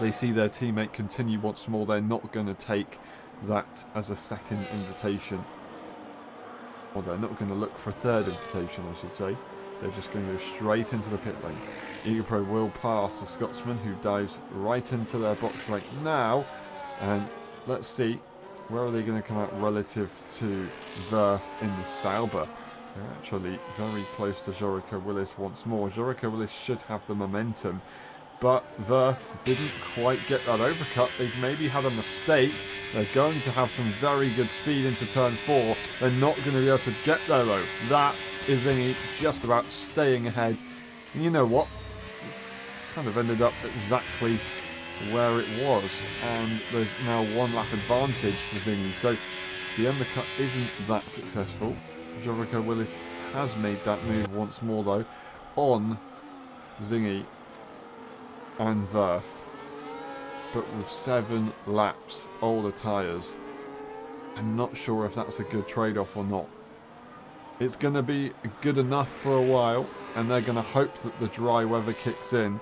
They see their teammate continue once more. They're not going to take that as a second invitation. Or they're not going to look for a third invitation, I should say. They're just going to go straight into the pit lane. Ligapro will pass the Scotsman, who dives right into their box right now. And let's see Where are they going to come out relative to Verth in the Sauber? They're actually very close to Jericho Willis once more. Jericho Willis should have the momentum, but Verth didn't quite get that overcut. They've maybe had a mistake. They're going to have some very good speed into turn 4. They're not going to be able to get there though. That is Zingy just about staying ahead. And you know what? It's kind of ended up exactly where it was, and there's now 1 lap advantage for Zingy. So the undercut isn't that successful. Jericho Willis has made that move once more though on Zingy and Verth, but with 7 laps older tyres. I'm not sure if that's a good trade-off or not. It's going to be good enough for a while, and they're going to hope that the dry weather kicks in,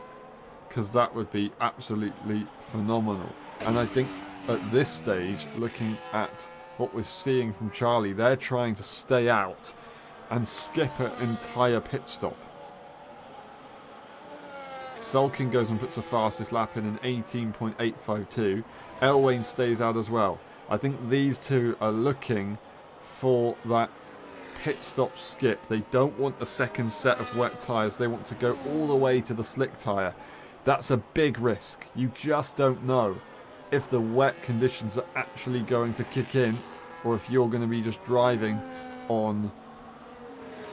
because that would be absolutely phenomenal. And I think at this stage, looking at what we're seeing from Charlie, they're trying to stay out and skip an entire pit stop. Sulkin goes and puts the fastest lap in an 18.852. Elwain stays out as well. I think these two are looking for that pit stop skip. They don't want a second set of wet tyres. They want to go all the way to the slick tyre. That's a big risk. You just don't know if the wet conditions are actually going to kick in, or if you're going to be just driving on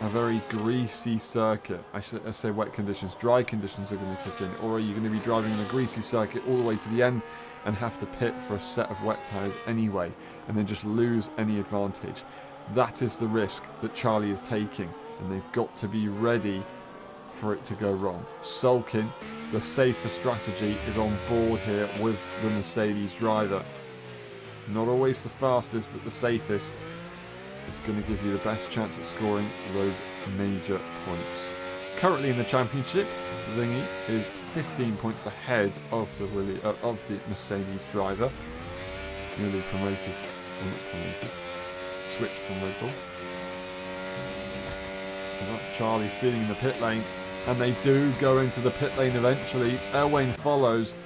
a very greasy circuit. I say wet conditions. Dry conditions are going to kick in, or are you going to be driving on a greasy circuit all the way to the end and have to pit for a set of wet tyres anyway, and then just lose any advantage? That is the risk that Charlie is taking, and they've got to be ready for it to go wrong. Sulkin, the safer strategy, is on board here with the Mercedes driver. Not always the fastest, but the safest. Is going to give you the best chance at scoring those major points. Currently in the championship, Zingy is 15 points ahead of the Mercedes driver, newly promoted, or not promoted, switched from Red Bull. Charlie speeding in the pit lane, and they do go into the pit lane eventually. Elwain follows,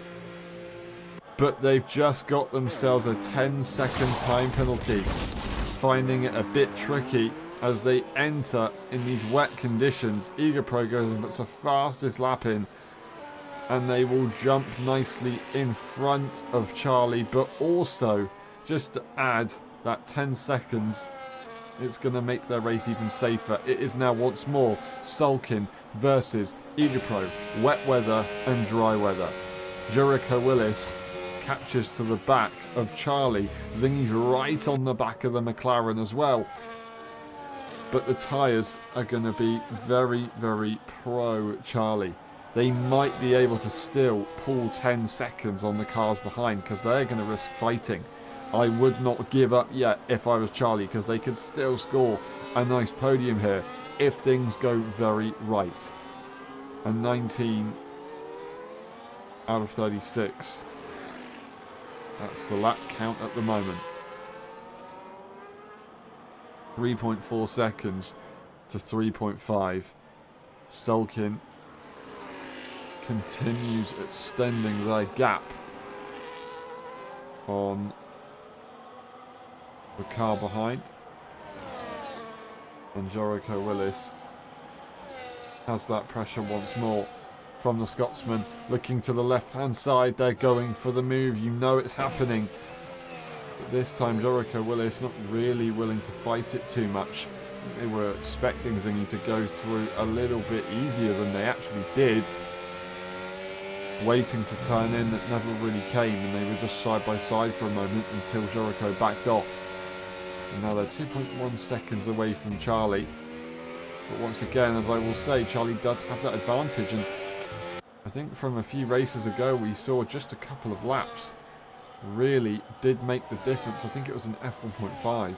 but they've just got themselves a 10-second time penalty, finding it a bit tricky as they enter in these wet conditions. Egapro goes and puts the fastest lap in, and they will jump nicely in front of Charlie, but also, just to add that 10 seconds, it's going to make their race even safer. It is now once more Sulkin versus Egapro, wet weather and dry weather. Jericho Willis catches to the back of Charlie. Zingy's right on the back of the McLaren as well. But the tyres are going to be very, very pro Charlie. They might be able to still pull 10 seconds on the cars behind, because they're going to risk fighting. I would not give up yet if I was Charlie, because they could still score a nice podium here if things go very right. And 19 out of 36. That's the lap count at the moment. 3.4 seconds to 3.5. Sulkin continues extending their gap on the car behind, and Jericho Willis has that pressure once more from the Scotsman. Looking to the left hand side, they're going for the move, you know it's happening, but this time Jericho Willis not really willing to fight it too much. They were expecting Zingy to go through a little bit easier than they actually did, waiting to turn in. That never really came, and they were just side by side for a moment until Jericho backed off. And now they're 2.1 seconds away from Charlie. But once again, as I will say, Charlie does have that advantage, and I think from a few races ago we saw just a couple of laps really did make the difference. I think it was an F1.5.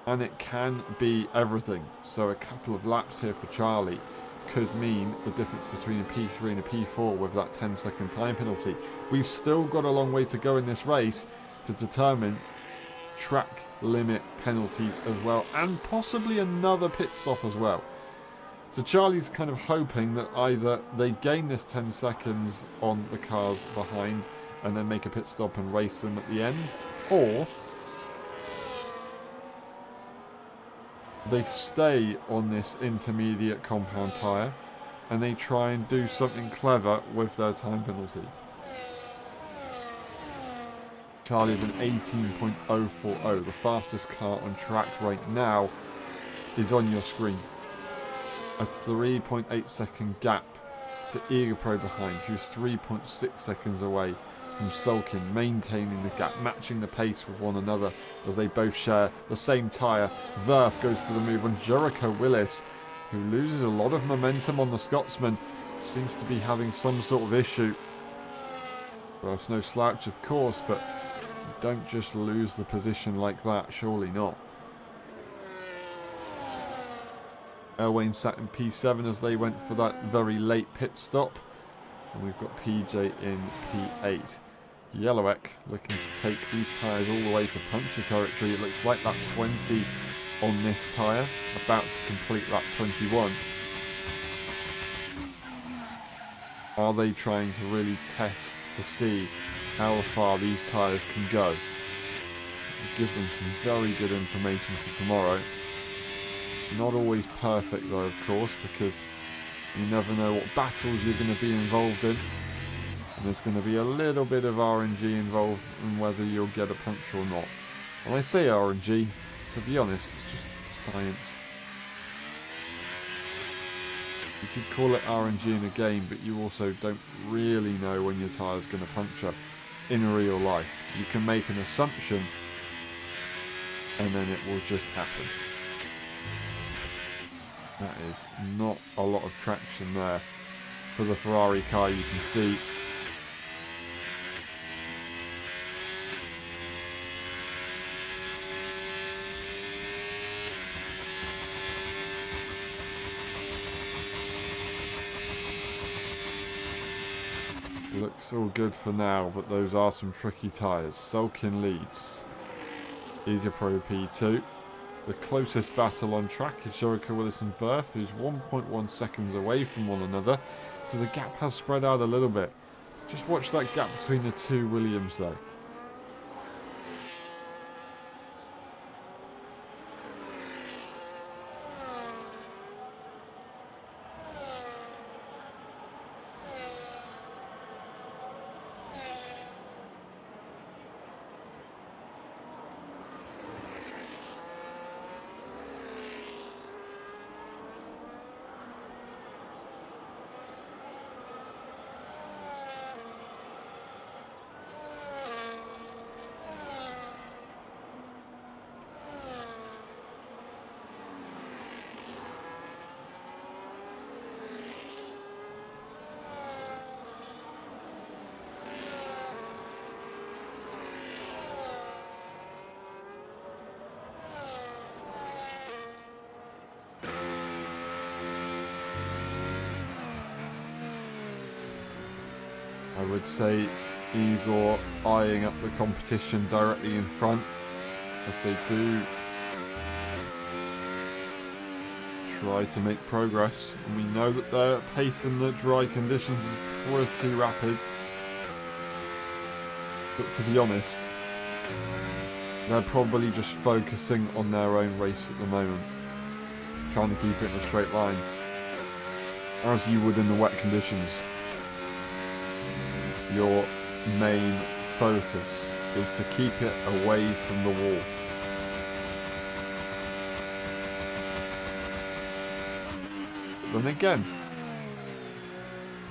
And it can be everything. So a couple of laps here for Charlie could mean the difference between a P3 and a P4 with that 10-second time penalty. We've still got a long way to go in this race to determine track limit penalties as well, and possibly another pit stop as well. So Charlie's kind of hoping that either they gain this 10 seconds on the cars behind and then make a pit stop and race them at the end, or they stay on this intermediate compound tyre and they try and do something clever with their time penalty. Charlie with an 18.040, the fastest car on track right now, is on your screen. A 3.8 second gap to Egapro behind, who's 3.6 seconds away from Sulkin, maintaining the gap, matching the pace with one another as they both share the same tyre. Verf goes for the move on Jericho Willis, who loses a lot of momentum on the Scotsman. Seems to be having some sort of issue. Well, it's no slouch, of course, but you don't just lose the position like that, surely not. Elwain sat in P7 as they went for that very late pit stop. And we've got PJ in P8. Yellowek looking to take these tyres all the way to puncture territory. It looks like that 20 on this tyre, about to complete that 21. Are they trying to really test to see how far these tyres can go? It'll give them some very good information for tomorrow. Not always perfect though, of course, because you never know what battles you're going to be involved in. And there's going to be a little bit of RNG involved in whether you'll get a puncture or not. When I say RNG, to be honest, it's just science. You could call it RNG in a game, but you also don't really know when your tyre's going to puncture in real life. You can make an assumption, and then it will just happen. That is not a lot of traction there for the Ferrari car, you can see. Looks all good for now, but those are some tricky tyres. Sulkin leads. Egapro P2. The closest battle on track is Jericho Willis and Verf, who's 1.1 seconds away from one another, so the gap has spread out a little bit. Just watch that gap between the two Williams though. I would say Igor eyeing up the competition directly in front, as they do try to make progress. And we know that their pace in the dry conditions is pretty rapid. But to be honest, they're probably just focusing on their own race at the moment, trying to keep it in a straight line, as you would in the wet conditions. Your main focus is to keep it away from the wall. But then again,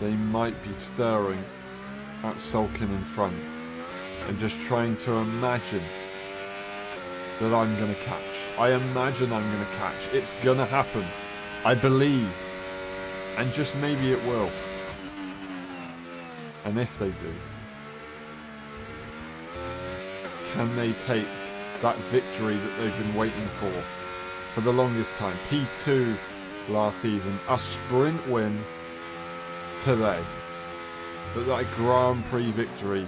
they might be staring at Sulkin in front and just trying to imagine that I'm going to catch. I imagine I'm going to catch. It's going to happen. I believe. And just maybe it will. And if they do, can they take that victory that they've been waiting for the longest time? P2 last season, a sprint win today. But that Grand Prix victory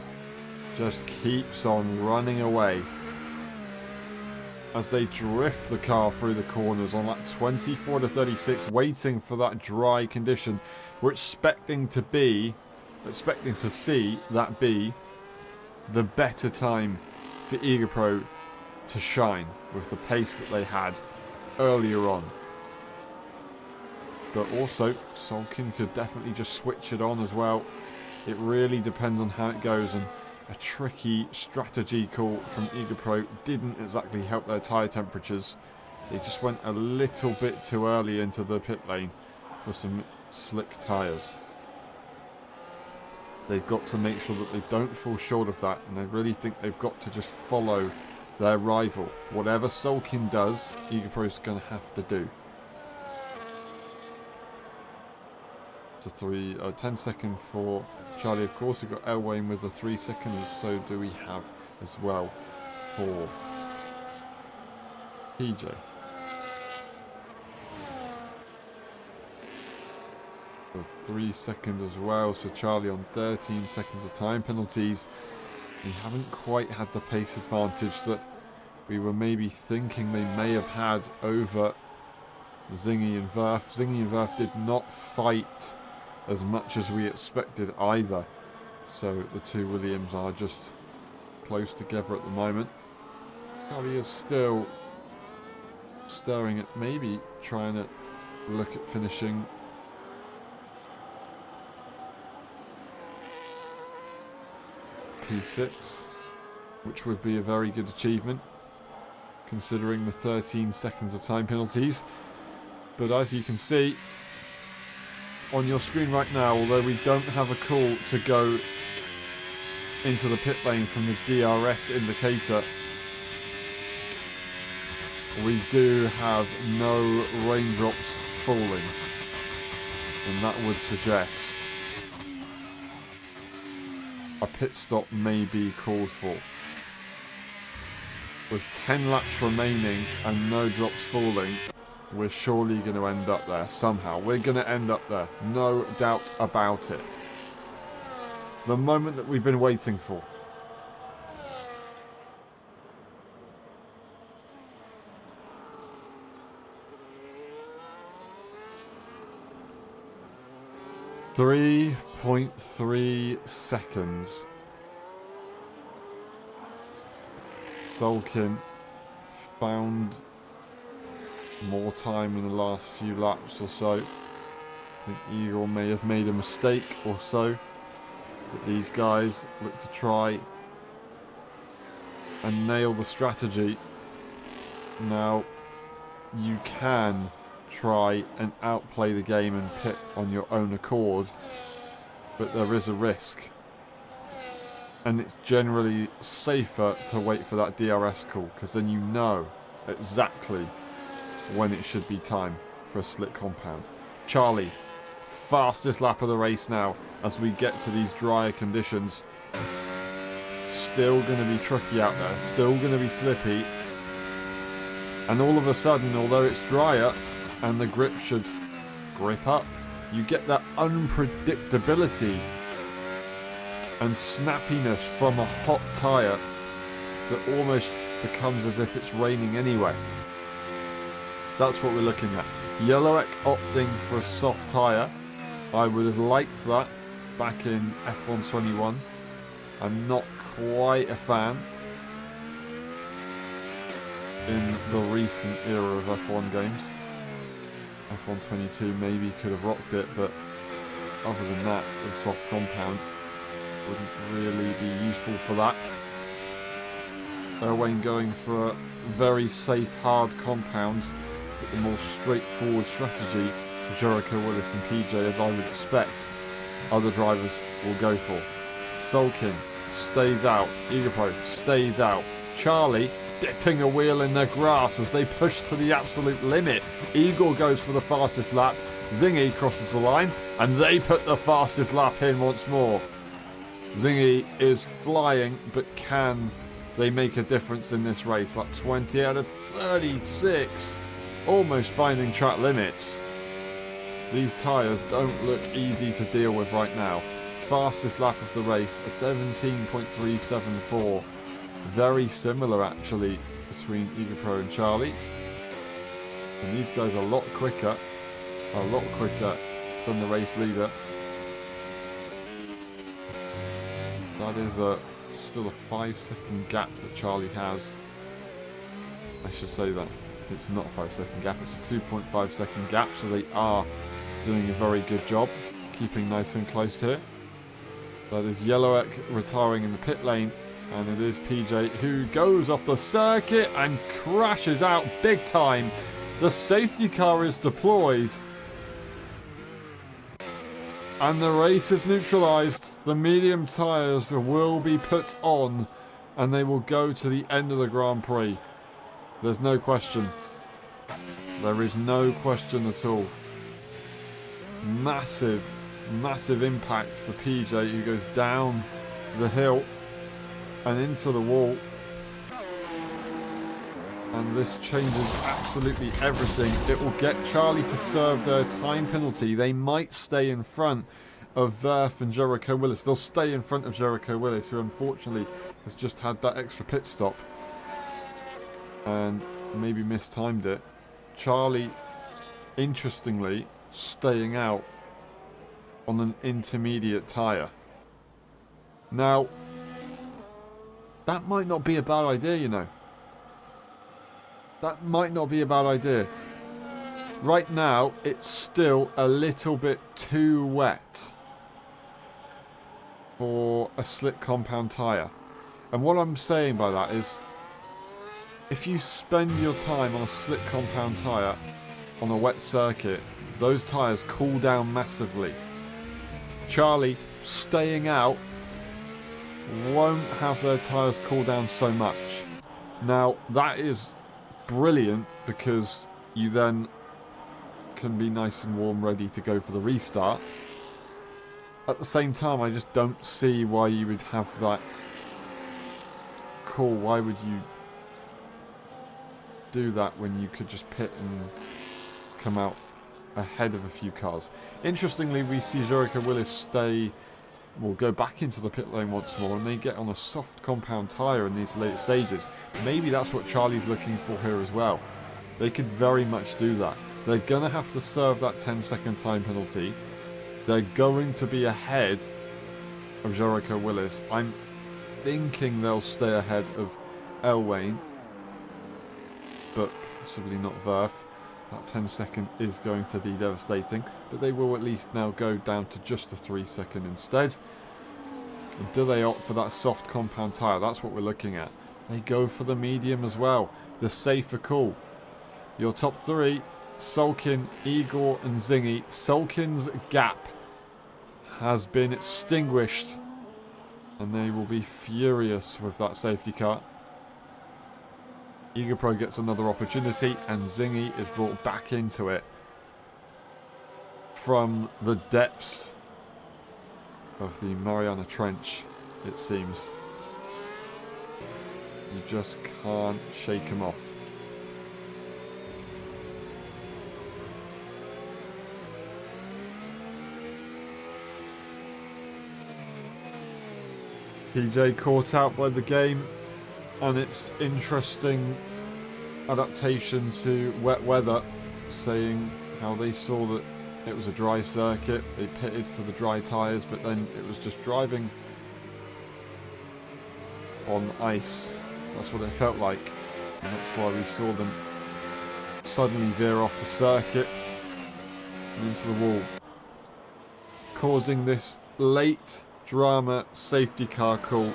just keeps on running away as they drift the car through the corners on lap 24 to 36, waiting for that dry condition. We're expecting to see that be the better time for EagerPro to shine with the pace that they had earlier on. But also, Solkin could definitely just switch it on as well. It really depends on how it goes, and a tricky strategy call from EagerPro didn't exactly help their tyre temperatures. They just went a little bit too early into the pit lane for some slick tyres. They've got to make sure that they don't fall short of that, and I really think they've got to just follow their rival. Whatever Solkin does, EagerPro's going to have to do. It's a 10 second for Charlie, of course. We've got Elwayne with the 3 seconds, so do we have as well for PJ. 3 seconds as well, so Charlie on 13 seconds of time penalties. We haven't quite had the pace advantage that we were maybe thinking they may have had over Zingy and Verf. Zingy and Verf did not fight as much as we expected either, so the two Williams are just close together at the moment. Charlie is still stirring at maybe trying to look at finishing P6, which would be a very good achievement considering the 13 seconds of time penalties. But as you can see on your screen right now, although we don't have a call to go into the pit lane from the DRS indicator, we do have no raindrops falling, and that would suggest a pit stop may be called for. With 10 laps remaining and no drops falling, we're surely going to end up there somehow. We're going to end up there, no doubt about it. The moment that we've been waiting for. .3 seconds. Solkin found more time in the last few laps or so. I think Eagle may have made a mistake or so, but these guys look to try and nail the strategy. Now, you can try and outplay the game and pit on your own accord, but there is a risk, and it's generally safer to wait for that DRS call, because then you know exactly when it should be time for a slick compound. Charlie, fastest lap of the race now as we get to these drier conditions. Still going to be tricky out there, still going to be slippy, and all of a sudden, although it's drier and the grip should grip up, you get that unpredictability and snappiness from a hot tyre that almost becomes as if it's raining anyway. That's what we're looking at. Yellowek opting for a soft tyre. I would have liked that back in F1 21. I'm not quite a fan in the recent era of F1 games. F1 22 maybe could have rocked it, but other than that, the soft compound wouldn't really be useful for that. Wayne going for a very safe, hard compound, but the more straightforward strategy for Jericho, Willis and PJ, as I would expect other drivers will go for. Solkin stays out, EagerPro stays out, Charlie dipping a wheel in the grass as they push to the absolute limit. Eagle goes for the fastest lap, Zingy crosses the line, and they put the fastest lap in once more. Zingy is flying, but can they make a difference in this race? Like 20 out of 36, almost finding track limits. These tyres don't look easy to deal with right now. Fastest lap of the race, a 17.374. Very similar actually between EagerPro and Charlie. And these guys are a lot quicker than the race leader. That is a still a 5-second gap that Charlie has. I should say that it's not a 5-second gap, it's a 2.5-second gap, so they are doing a very good job keeping nice and close here. That is Yellowek retiring in the pit lane, and it is PJ who goes off the circuit and crashes out big time. The safety car is deployed, and the race is neutralised. The medium tyres will be put on, and they will go to the end of the Grand Prix. There's no question. There is no question at all. Massive, massive impact for PJ, who goes down the hill and into the wall. And this changes absolutely everything. It will get Charlie to serve their time penalty. They might stay in front of Verf and Jericho Willis. They'll stay in front of Jericho Willis, who unfortunately has just had that extra pit stop and maybe mistimed it. Charlie, interestingly, staying out on an intermediate tyre. Now, that might not be a bad idea, you know. That might not be a bad idea. Right now, it's still a little bit too wet for a slick compound tyre. And what I'm saying by that is, if you spend your time on a slick compound tyre on a wet circuit, those tyres cool down massively. Charlie, staying out, won't have their tyres cool down so much. Now, that is brilliant because you then can be nice and warm, ready to go for the restart. At the same time, I just don't see why you would have that cool. Why would you do that when you could just pit and come out ahead of a few cars? Interestingly, we see Jericho Willis will go back into the pit lane once more, and they get on a soft compound tyre in these late stages. Maybe that's what Charlie's looking for here as well. They could very much do that. They're going to have to serve that 10-second time penalty. They're going to be ahead of Jericho Willis. I'm thinking they'll stay ahead of Elwayne, but possibly not Verf. That 10-second is going to be devastating, but they will at least now go down to just a 3-second instead. And do they opt for that soft compound tyre? That's what we're looking at. They go for the medium as well. The safer call. Your top three, Sulkin, Igor and Zingy. Sulkin's gap has been extinguished, and they will be furious with that safety car. Igor Pro gets another opportunity, and Zingy is brought back into it from the depths of the Mariana Trench, it seems. You just can't shake him off. PJ caught out by the game and its interesting adaptation to wet weather, saying how they saw that it was a dry circuit, they pitted for the dry tyres, but then it was just driving on ice. That's what it felt like, and that's why we saw them suddenly veer off the circuit and into the wall, causing this late drama safety car call.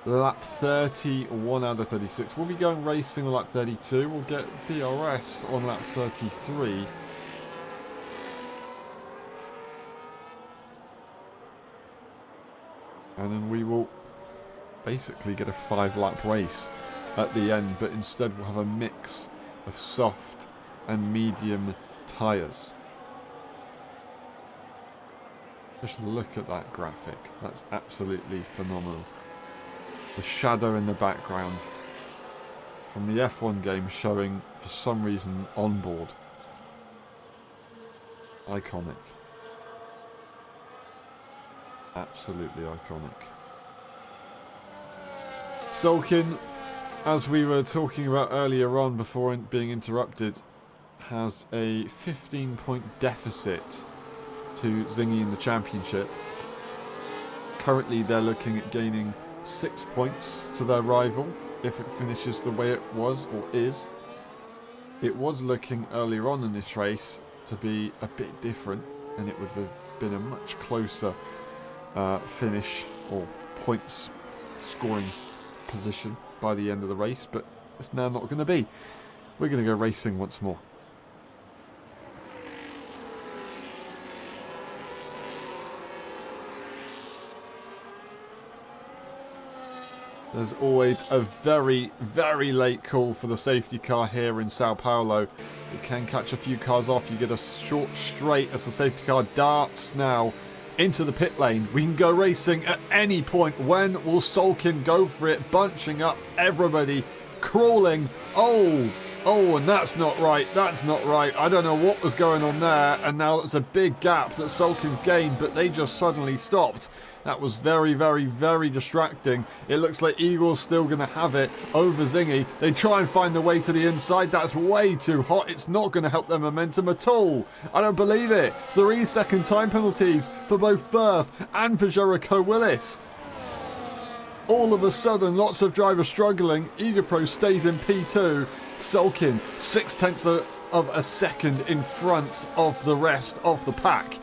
Lap 31 out of 36. We'll be going racing on lap 32. We'll get DRS on lap 33. And then we will basically get a 5-lap race at the end, but instead we'll have a mix of soft and medium tyres. Just look at that graphic. That's absolutely phenomenal. The shadow in the background from the F1 game showing, for some reason, onboard. Iconic. Absolutely iconic. Sulkin, as we were talking about earlier on before being interrupted, has a 15-point deficit to Zingy in the championship. Currently, they're looking at gaining 6 points to their rival if it finishes the way it was or is. It was looking earlier on in this race to be a bit different, and it would have been a much closer finish or points scoring position by the end of the race, but it's now not going to be. We're going to go racing once more. There's always a very, very late call for the safety car here in Sao Paulo. It can catch a few cars off. You get a short straight as the safety car darts now into the pit lane. We can go racing at any point. When will Solkin go for it? Bunching up everybody, crawling. Oh, and that's not right. That's not right. I don't know what was going on there. And now it's a big gap that Solkin's gained, but they just suddenly stopped. That was very, very, very distracting. It looks like Eagle's still going to have it over Zingy. They try and find the way to the inside. That's way too hot. It's not going to help their momentum at all. I don't believe it. 3-second time penalties for both Firth and for Jericho Willis. All of a sudden, lots of drivers struggling. Egapro stays in P2. Solkin, 0.6 of a second in front of the rest of the pack.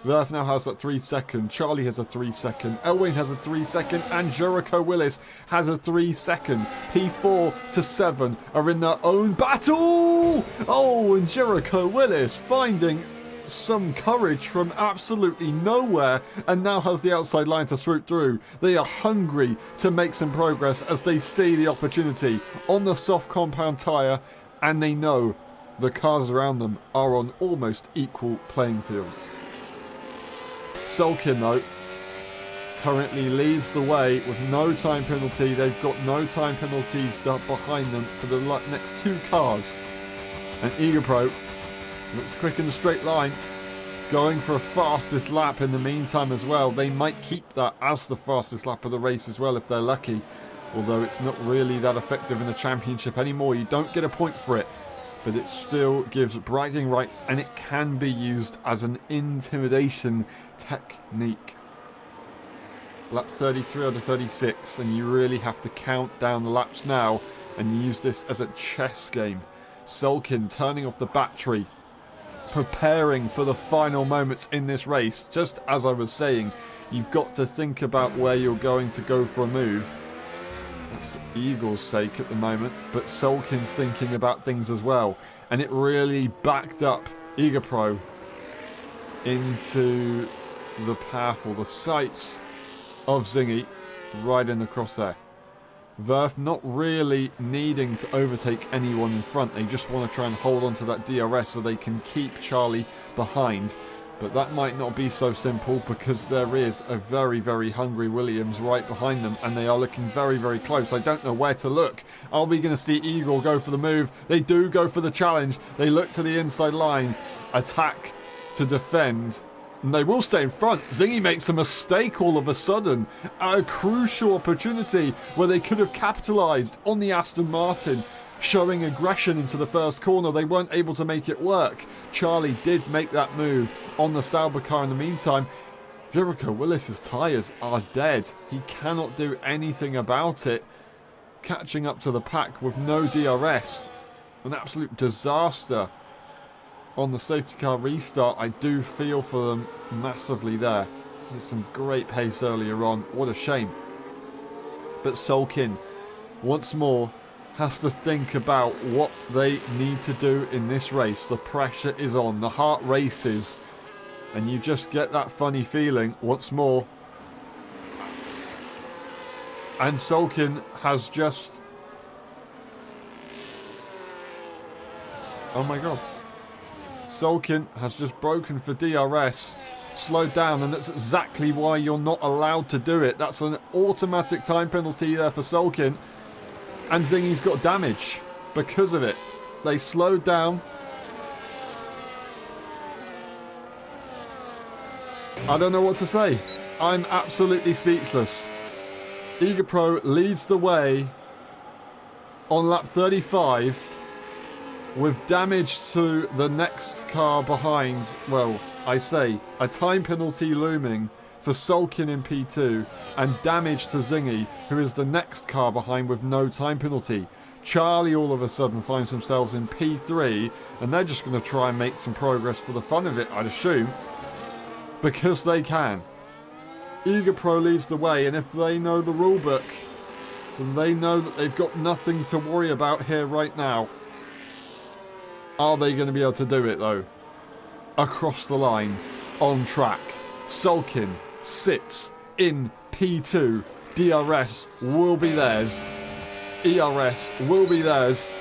Verf now has that 3 second. Charlie has a 3 second. Elwyn has a 3 second. And Jericho Willis has a 3 second. P4 to 7 are in their own battle. Oh, and Jericho Willis finding some courage from absolutely nowhere and now has the outside line to swoop through. They are hungry to make some progress as they see the opportunity on the soft compound tyre, and they know the cars around them are on almost equal playing fields. Solkin, though, currently leads the way with no time penalty. They've got no time penalties behind them for the next 2 cars. And Egapro looks quick in the straight line, going for a fastest lap in the meantime as well. They might keep that as the fastest lap of the race as well if they're lucky. Although it's not really that effective in the championship anymore. You don't get a point for it. But it still gives bragging rights, and it can be used as an intimidation technique. Lap 33 out of 36, and you really have to count down the laps now and use this as a chess game. Solkin turning off the battery, preparing for the final moments in this race. Just as I was saying, you've got to think about where you're going to go for a move. That's Eagle's sake at the moment, but Solkin's thinking about things as well, and it really backed up Egapro into the path or the sights of Zingy right in the crosshair. Verf not really needing to overtake anyone in front. They just want to try and hold on to that DRS so they can keep Charlie behind. But that might not be so simple because there is a very, very hungry Williams right behind them and they are looking very, very close. I don't know where to look. Are we going to see Eagle go for the move? They do go for the challenge. They look to the inside line, attack to defend. And they will stay in front. Zingy makes a mistake all of a sudden. A crucial opportunity where they could have capitalised on the Aston Martin, showing aggression into the first corner. They weren't able to make it work. Charlie did make that move on the Sauber car in the meantime. Jericho Willis's tyres are dead. He cannot do anything about it. Catching up to the pack with no DRS. An absolute disaster on the safety car restart. I do feel for them massively there. There's some great pace earlier on. What a shame. But Solkin, once more, has to think about what they need to do in this race. The pressure is on. The heart races. And you just get that funny feeling once more. And Solkin has just... Oh my god. Solkin has just broken for DRS. Slowed down, and that's exactly why you're not allowed to do it. That's an automatic time penalty there for Solkin. And Zingy's got damage because of it. They slowed down. I don't know what to say. I'm absolutely speechless. Egapro leads the way on lap 35 with damage to the next car behind. Well, I say, a time penalty looming for Sulkin in P2 and damage to Zingy, who is the next car behind with no time penalty. Charlie all of a sudden finds themselves in P3, and they're just going to try and make some progress for the fun of it, I'd assume, because they can. Eager Pro leads the way, and if they know the rulebook, then they know that they've got nothing to worry about here right now. Are they going to be able to do it, though? Across the line, on track. Sulkin sits in P2. DRS will be theirs. ERS will be theirs.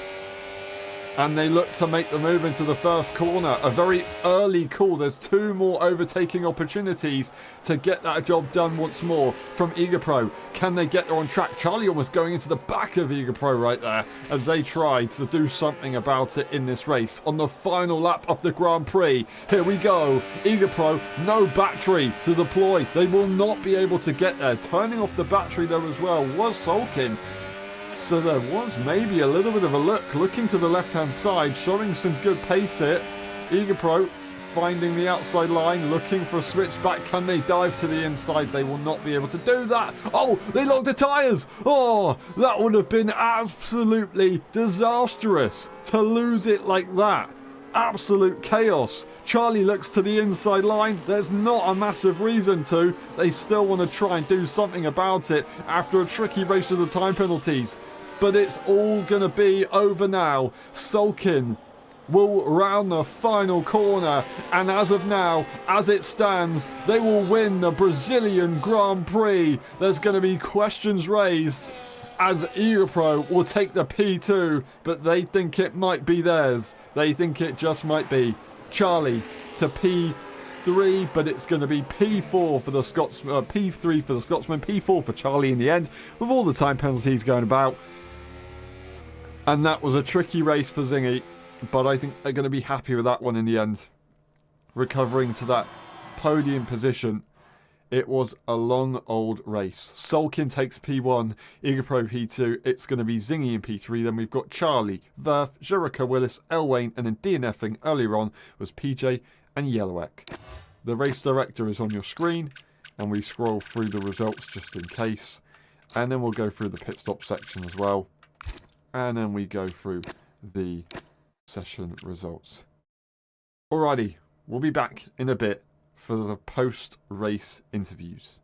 And they look to make the move into the first corner. A very early call. There's 2 more overtaking opportunities to get that job done once more from Eager Pro. Can they get there on track? Charlie almost going into the back of Eager Pro right there as they try to do something about it in this race. On the final lap of the Grand Prix, here we go. Eager Pro, no battery to deploy. They will not be able to get there. Turning off the battery there as well was Sulkin. So there was maybe a little bit of a look, looking to the left-hand side, showing some good pace here. Eager Pro finding the outside line, looking for a switch back. Can they dive to the inside? They will not be able to do that. Oh, they locked the tyres. Oh, that would have been absolutely disastrous to lose it like that. Absolute chaos. Charlie looks to the inside line. There's not a massive reason to. They still want to try and do something about it after a tricky race with the time penalties. But it's all going to be over now. Sulkin will round the final corner. And as of now, as it stands, they will win the Brazilian Grand Prix. There's going to be questions raised as Eager Pro will take the P2, but they think it might be theirs. They think it just might be. Charlie to P3, but it's going to be P4 for the Scotsman, P3 for the Scotsman, P4 for Charlie in the end, with all the time penalties going about. And that was a tricky race for Zingy, but I think they're going to be happy with that one in the end. Recovering to that podium position. It was a long old race. Sulkin takes P1, Eager Pro P2. It's going to be Zingy in P3. Then we've got Charlie, Verf, Jericho Willis, Elwayne, and then DNFing earlier on was PJ and Yellowek. The race director is on your screen, and we scroll through the results just in case. And then we'll go through the pit stop section as well. And then we go through the session results. Alrighty, we'll be back in a bit for the post-race interviews.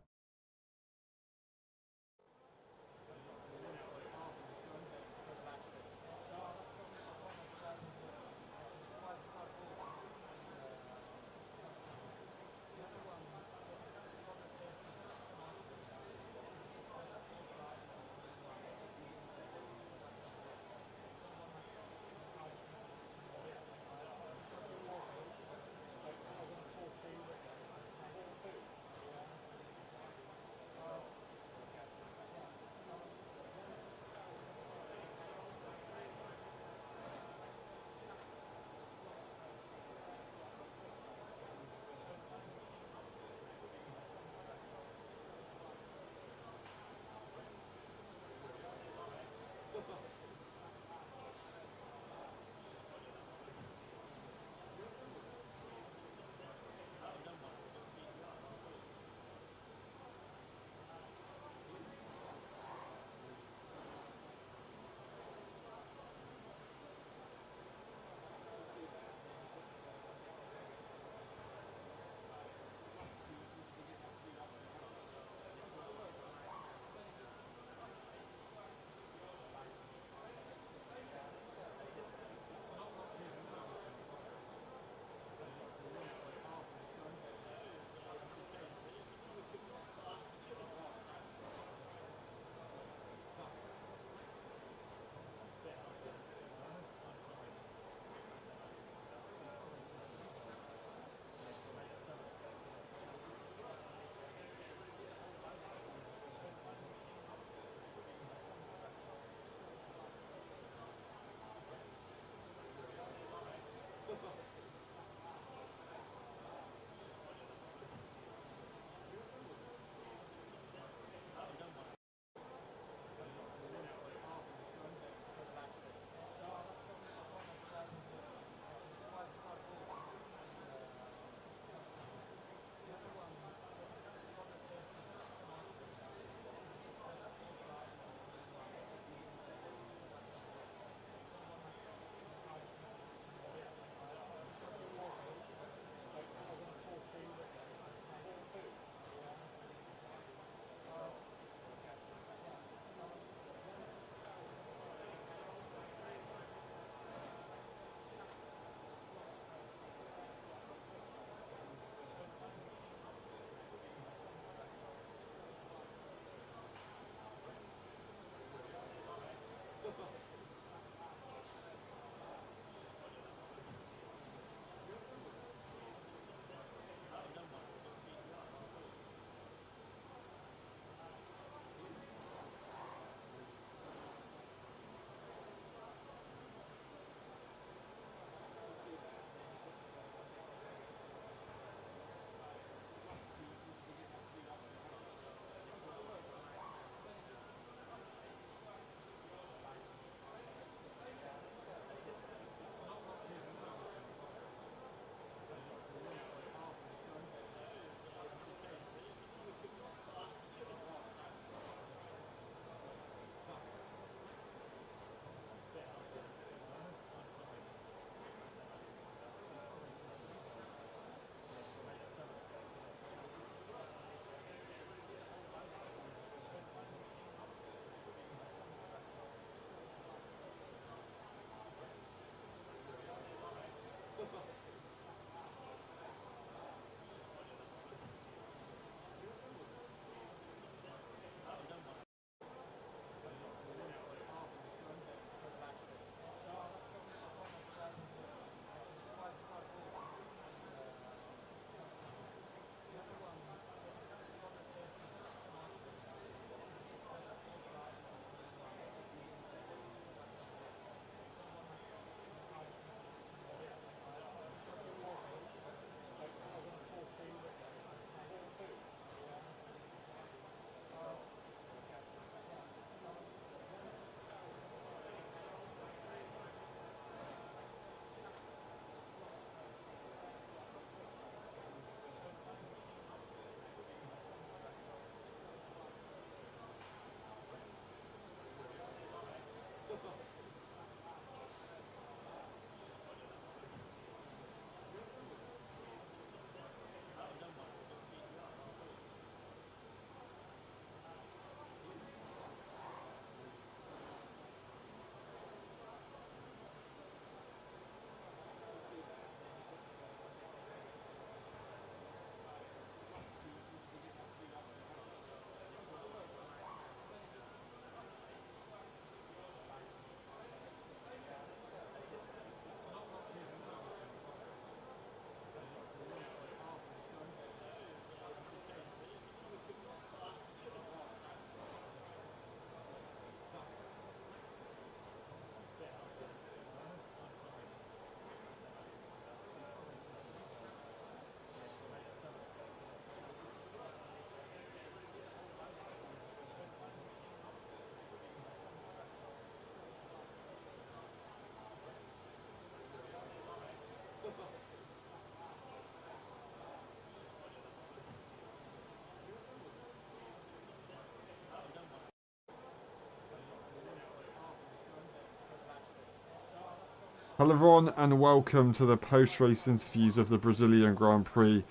Hello everyone and welcome to the post-race interviews of the Brazilian Grand Prix.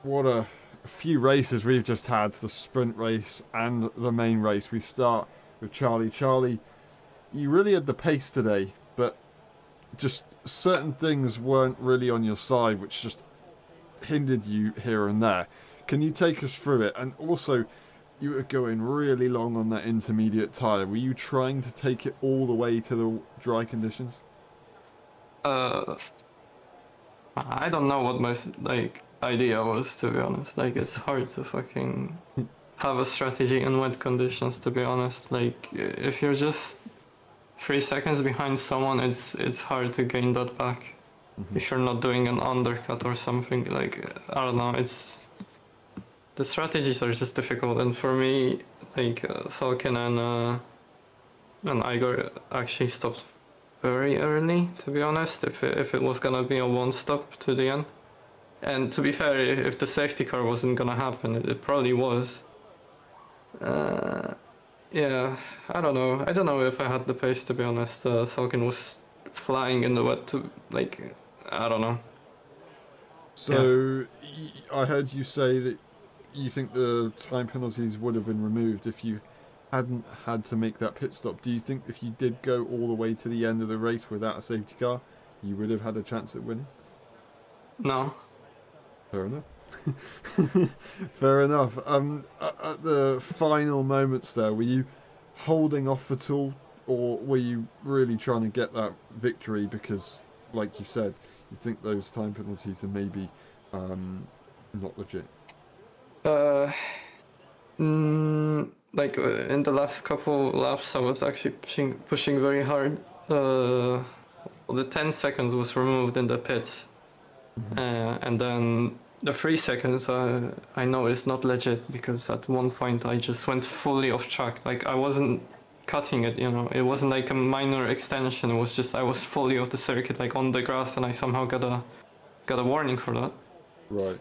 What a few races we've just had, the sprint race and the main race. We start with Charlie. Charlie, you really had the pace today, but just certain things weren't really on your side, which just hindered you here and there. Can you take us through it? And also, you were going really long on that intermediate tyre. Were you trying to take it all the way to the dry conditions? Uh, I don't know what my idea was, to be honest. Like, it's hard to fucking have a strategy in wet conditions, to be honest. Like, if you're just 3 seconds behind someone, it's hard to gain that back. If you're not doing an undercut or something, like, I don't know, the strategies are just difficult. And for me, like, Salkin and Igor actually stopped very early, to be honest, if it was gonna be a one stop to the end. And to be fair, if the safety car wasn't gonna happen, it probably was. Yeah, I don't know. I don't know if I had the pace, to be honest. Salkin was flying in the wet to, like, I don't know. So, I heard you say that you think the time penalties would have been removed if you hadn't had to make that pit stop. Do you think if you did go all the way to the end of the race without a safety car, you would have had a chance at winning? No. Fair enough. Fair enough. At the final moments there, were you holding off at all, or were you really trying to get that victory because, like you said, you think those time penalties are maybe not legit? Uh, like in the last couple laps, I was actually pushing very hard. The 10 seconds was removed in the pits, and then the 3 seconds I know is not legit because at one point I just went fully off track. Like I wasn't cutting it, you know. It wasn't like a minor extension. It was just I was fully off the circuit, like on the grass, and I somehow got a warning for that. Right.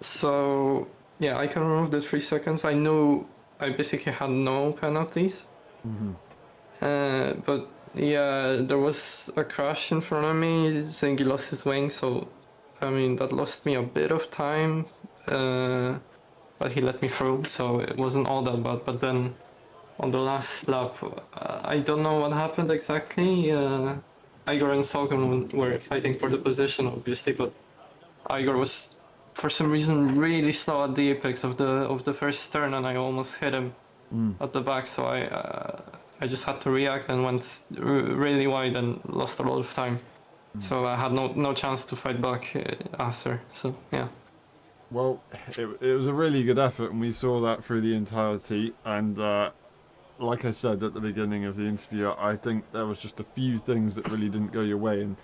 So yeah, I can remove the 3 seconds. I knew I basically had no penalties. But yeah, there was a crash in front of me. Zengi lost his wing, so I mean that lost me a bit of time. But he let me through, so it wasn't all that bad. But then on the last lap, I don't know what happened exactly. Igor and Sogan were fighting for the position, obviously, but Igor was for some reason really slow at the apex of the first turn, and I almost hit him at the back. So I just had to react and went really wide and lost a lot of time. So I had no chance to fight back after. So yeah. Well, it was a really good effort, and we saw that through the entirety. And like I said at the beginning of the interview, I think there was just a few things that really didn't go your way, and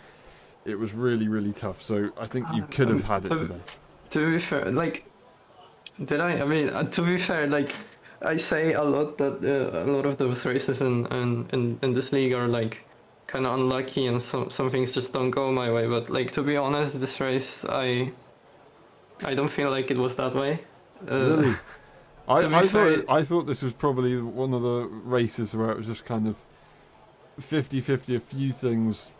it was really, really tough. So I think you could have had it today. To be fair, like, did I? I mean, to be fair, like, I say a lot that a lot of those races in this league are like kind of unlucky, and some things just don't go my way. But like, to be honest, this race, I don't feel like it was that way. Really? Fair, I thought this was probably one of the races where it was just kind of 50-50, a few things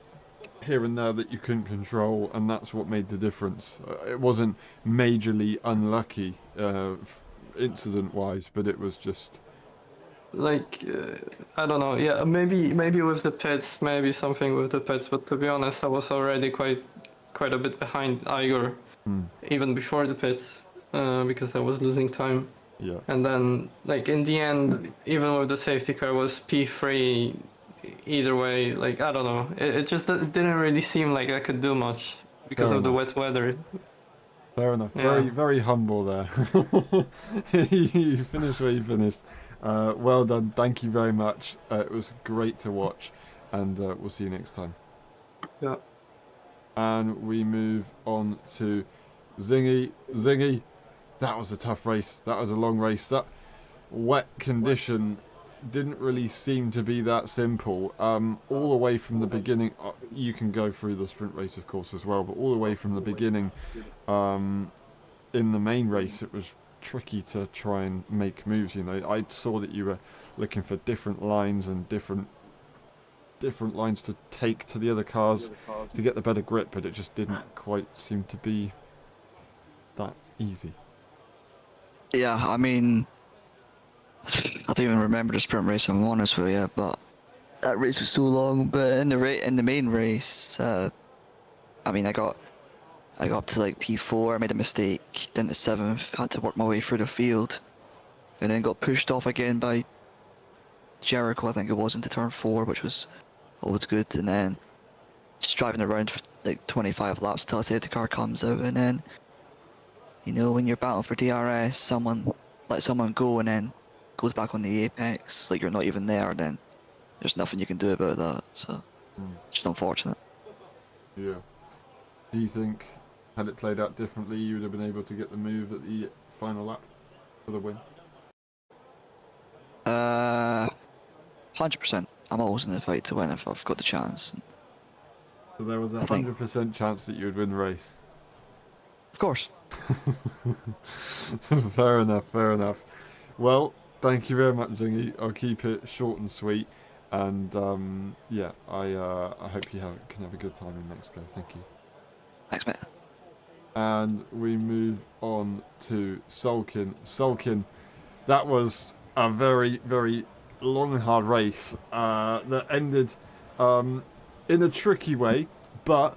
here and there that you couldn't control, and that's what made the difference. It wasn't majorly unlucky incident-wise, but it was just like I don't know. Yeah, maybe with the pits, maybe something with the pits. But to be honest, I was already quite a bit behind Igor, even before the pits, because I was losing time. yeah. And then, like, in the end, even with the safety car was P3, either way, like, I don't know. It just didn't really seem like I could do much because Fair of the enough. wet weather. Fair enough. Yeah. Very, very humble there. You finished where you finished. Well done. Thank you very much. It was great to watch, and we'll see you next time. Yeah. And we move on to Zingy. Zingy, that was a tough race. That was a long race. That wet condition didn't really seem to be that simple. All the way from the beginning, you can go through the sprint race, of course, as well, but all the way from the beginning, in the main race, it was tricky to try and make moves. You know, I saw that you were looking for different lines and different different lines to take to the other cars to get the better grip, but it just didn't quite seem to be that easy. Yeah, I mean, I don't even remember the sprint race. I'm honest with you, but that race was so long. But in the main race, I mean, I got up to like P4, made a mistake, then to 7th, had to work my way through the field, and then got pushed off again by Jericho, I think it was, into turn 4, which was always good. And then just driving around for like 25 laps till a safety car comes out, and then, you know, when you're battling for DRS, someone let someone go and then goes back on the apex, like you're not even there, then there's nothing you can do about that. So, just unfortunate. Yeah. Do you think, had it played out differently, you would have been able to get the move at the final lap for the win? 100%. I'm always in the fight to win if I've got the chance. So there was a I think- 100% chance that you would win the race. Of course. Fair enough, fair enough. Well, thank you very much, Zingy. I'll keep it short and sweet. And yeah, I hope you can have a good time in Mexico. Thank you. Thanks, mate. And we move on to Sulkin. Sulkin, that was a very, very long and hard race that ended in a tricky way, but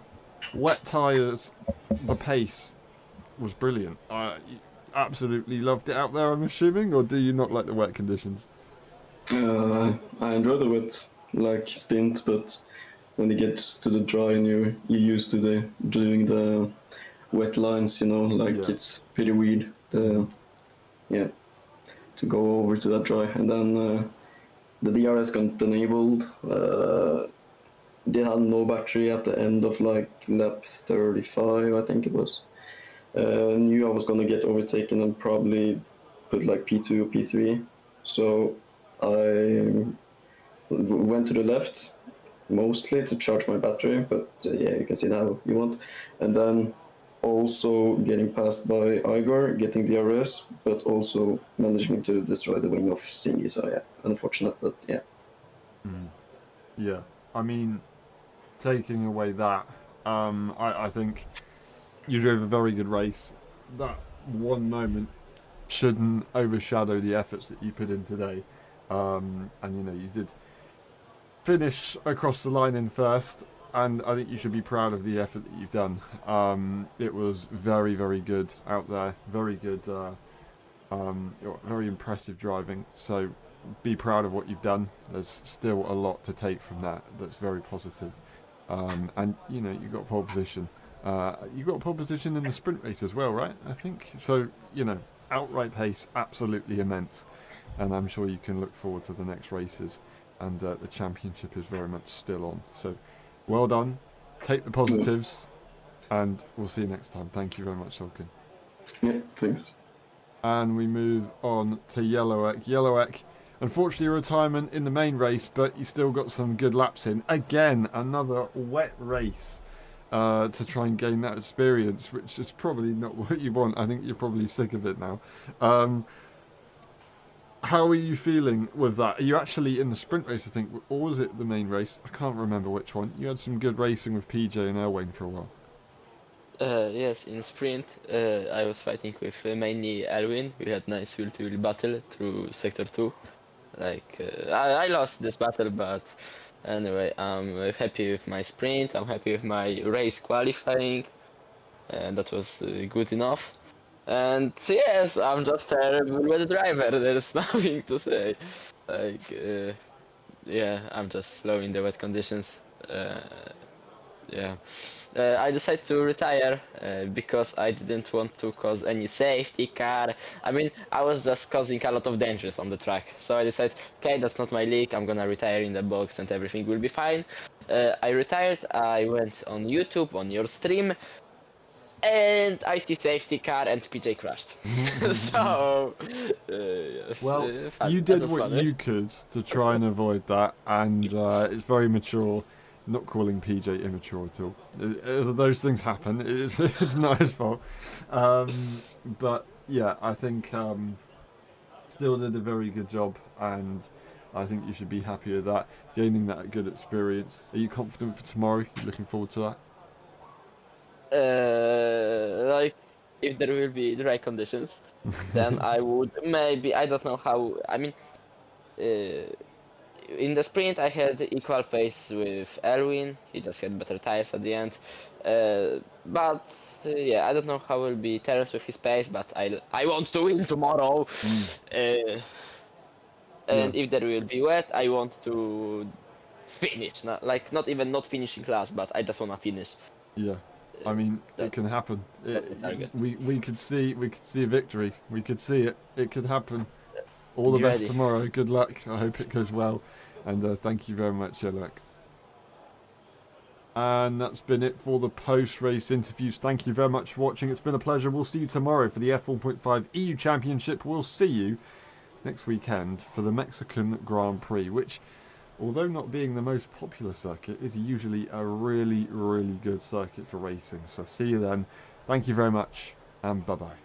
wet tyres, the pace was brilliant. I absolutely loved it out there, I'm assuming, or do you not like the wet conditions? I enjoy the wet like stint, but when it gets to the dry and you're used to doing the wet lines, you know, like Yeah. it's pretty weird. To go over to that dry, and then the DRS got enabled. They had no battery at the end of like lap 35, I think it was. Knew I was gonna get overtaken and probably put like P2 or P3. So I went to the left mostly to charge my battery, but yeah, you can see that how you want. And then also getting passed by Igor, getting the DRS, but also managing to destroy the wing of Singy. So yeah, unfortunate, but yeah. Yeah, I mean, taking away that, I think you drove a very good race. That one moment shouldn't overshadow the efforts that you put in today. And you know, you did finish across the line in first, and I think you should be proud of the effort that you've done. It was very, very good out there. Very good, very impressive driving. So be proud of what you've done. There's still a lot to take from that. That's very positive. And you know, you got pole position. You got pole position in the sprint race as well, right? I think so. You know, outright pace, absolutely immense, and I'm sure you can look forward to the next races. And the championship is very much still on. So, well done. Take the positives, and we'll see you next time. Thank you very much, Solkin. Yeah, thanks. And we move on to Yellowek. Yellowek, unfortunately, retirement in the main race, but you still got some good laps in. Again, another wet race to try and gain that experience, which is probably not what you want. I think you're probably sick of it now. How are you feeling with that? Are you actually in the sprint race, I think, or was it the main race? I can't remember which one. You had some good racing with PJ and Elwayne for a while. Yes, in sprint, I was fighting with mainly Alwyn. We had nice wheel-to-wheel battle through sector 2. Like, I lost this battle, but anyway, I'm happy with my sprint. I'm happy with my race qualifying, and that was good enough. And yes, I'm just terrible with the driver. There's nothing to say. Like, yeah, I'm just slow in the wet conditions. Yeah, I decided to retire because I didn't want to cause any safety car. I mean, I was just causing a lot of dangers on the track. So I decided, okay, that's not my league. I'm gonna retire in the box and everything will be fine. I retired. I went on YouTube on your stream, and I see safety car and PJ crashed. So, yes. Well, Fun. you That did was what fun, eh? you could to try and avoid that, and it's very mature. Not calling PJ immature at all. Those things happen. It's not his fault. But yeah, I think still did a very good job, and I think you should be happy with that, gaining that good experience. Are you confident for tomorrow? You looking forward to that? Like if there will be the right conditions, then I would maybe. I don't know how. I mean, uh, in the sprint I had equal pace with Erwin. He just had better tires at the end. But yeah, I don't know how will be Terence with his pace, but I want to win tomorrow. Uh, and Yeah. if there will be wet, I want to finish. Not even not finishing last, but I just wanna finish. Yeah, I mean, it That's can happen. that's the target. We could see a victory. We could see it. It could happen. All the Be best ready. tomorrow. Good luck. I hope it goes well, and thank you very much, Yelek. And that's been it for the post-race interviews. Thank you very much for watching. It's been a pleasure. We'll see you tomorrow for the F1.5 EU Championship. We'll see you next weekend for the Mexican Grand Prix, which, although not being the most popular circuit, is usually a really, really good circuit for racing. So see you then. Thank you very much, and bye-bye.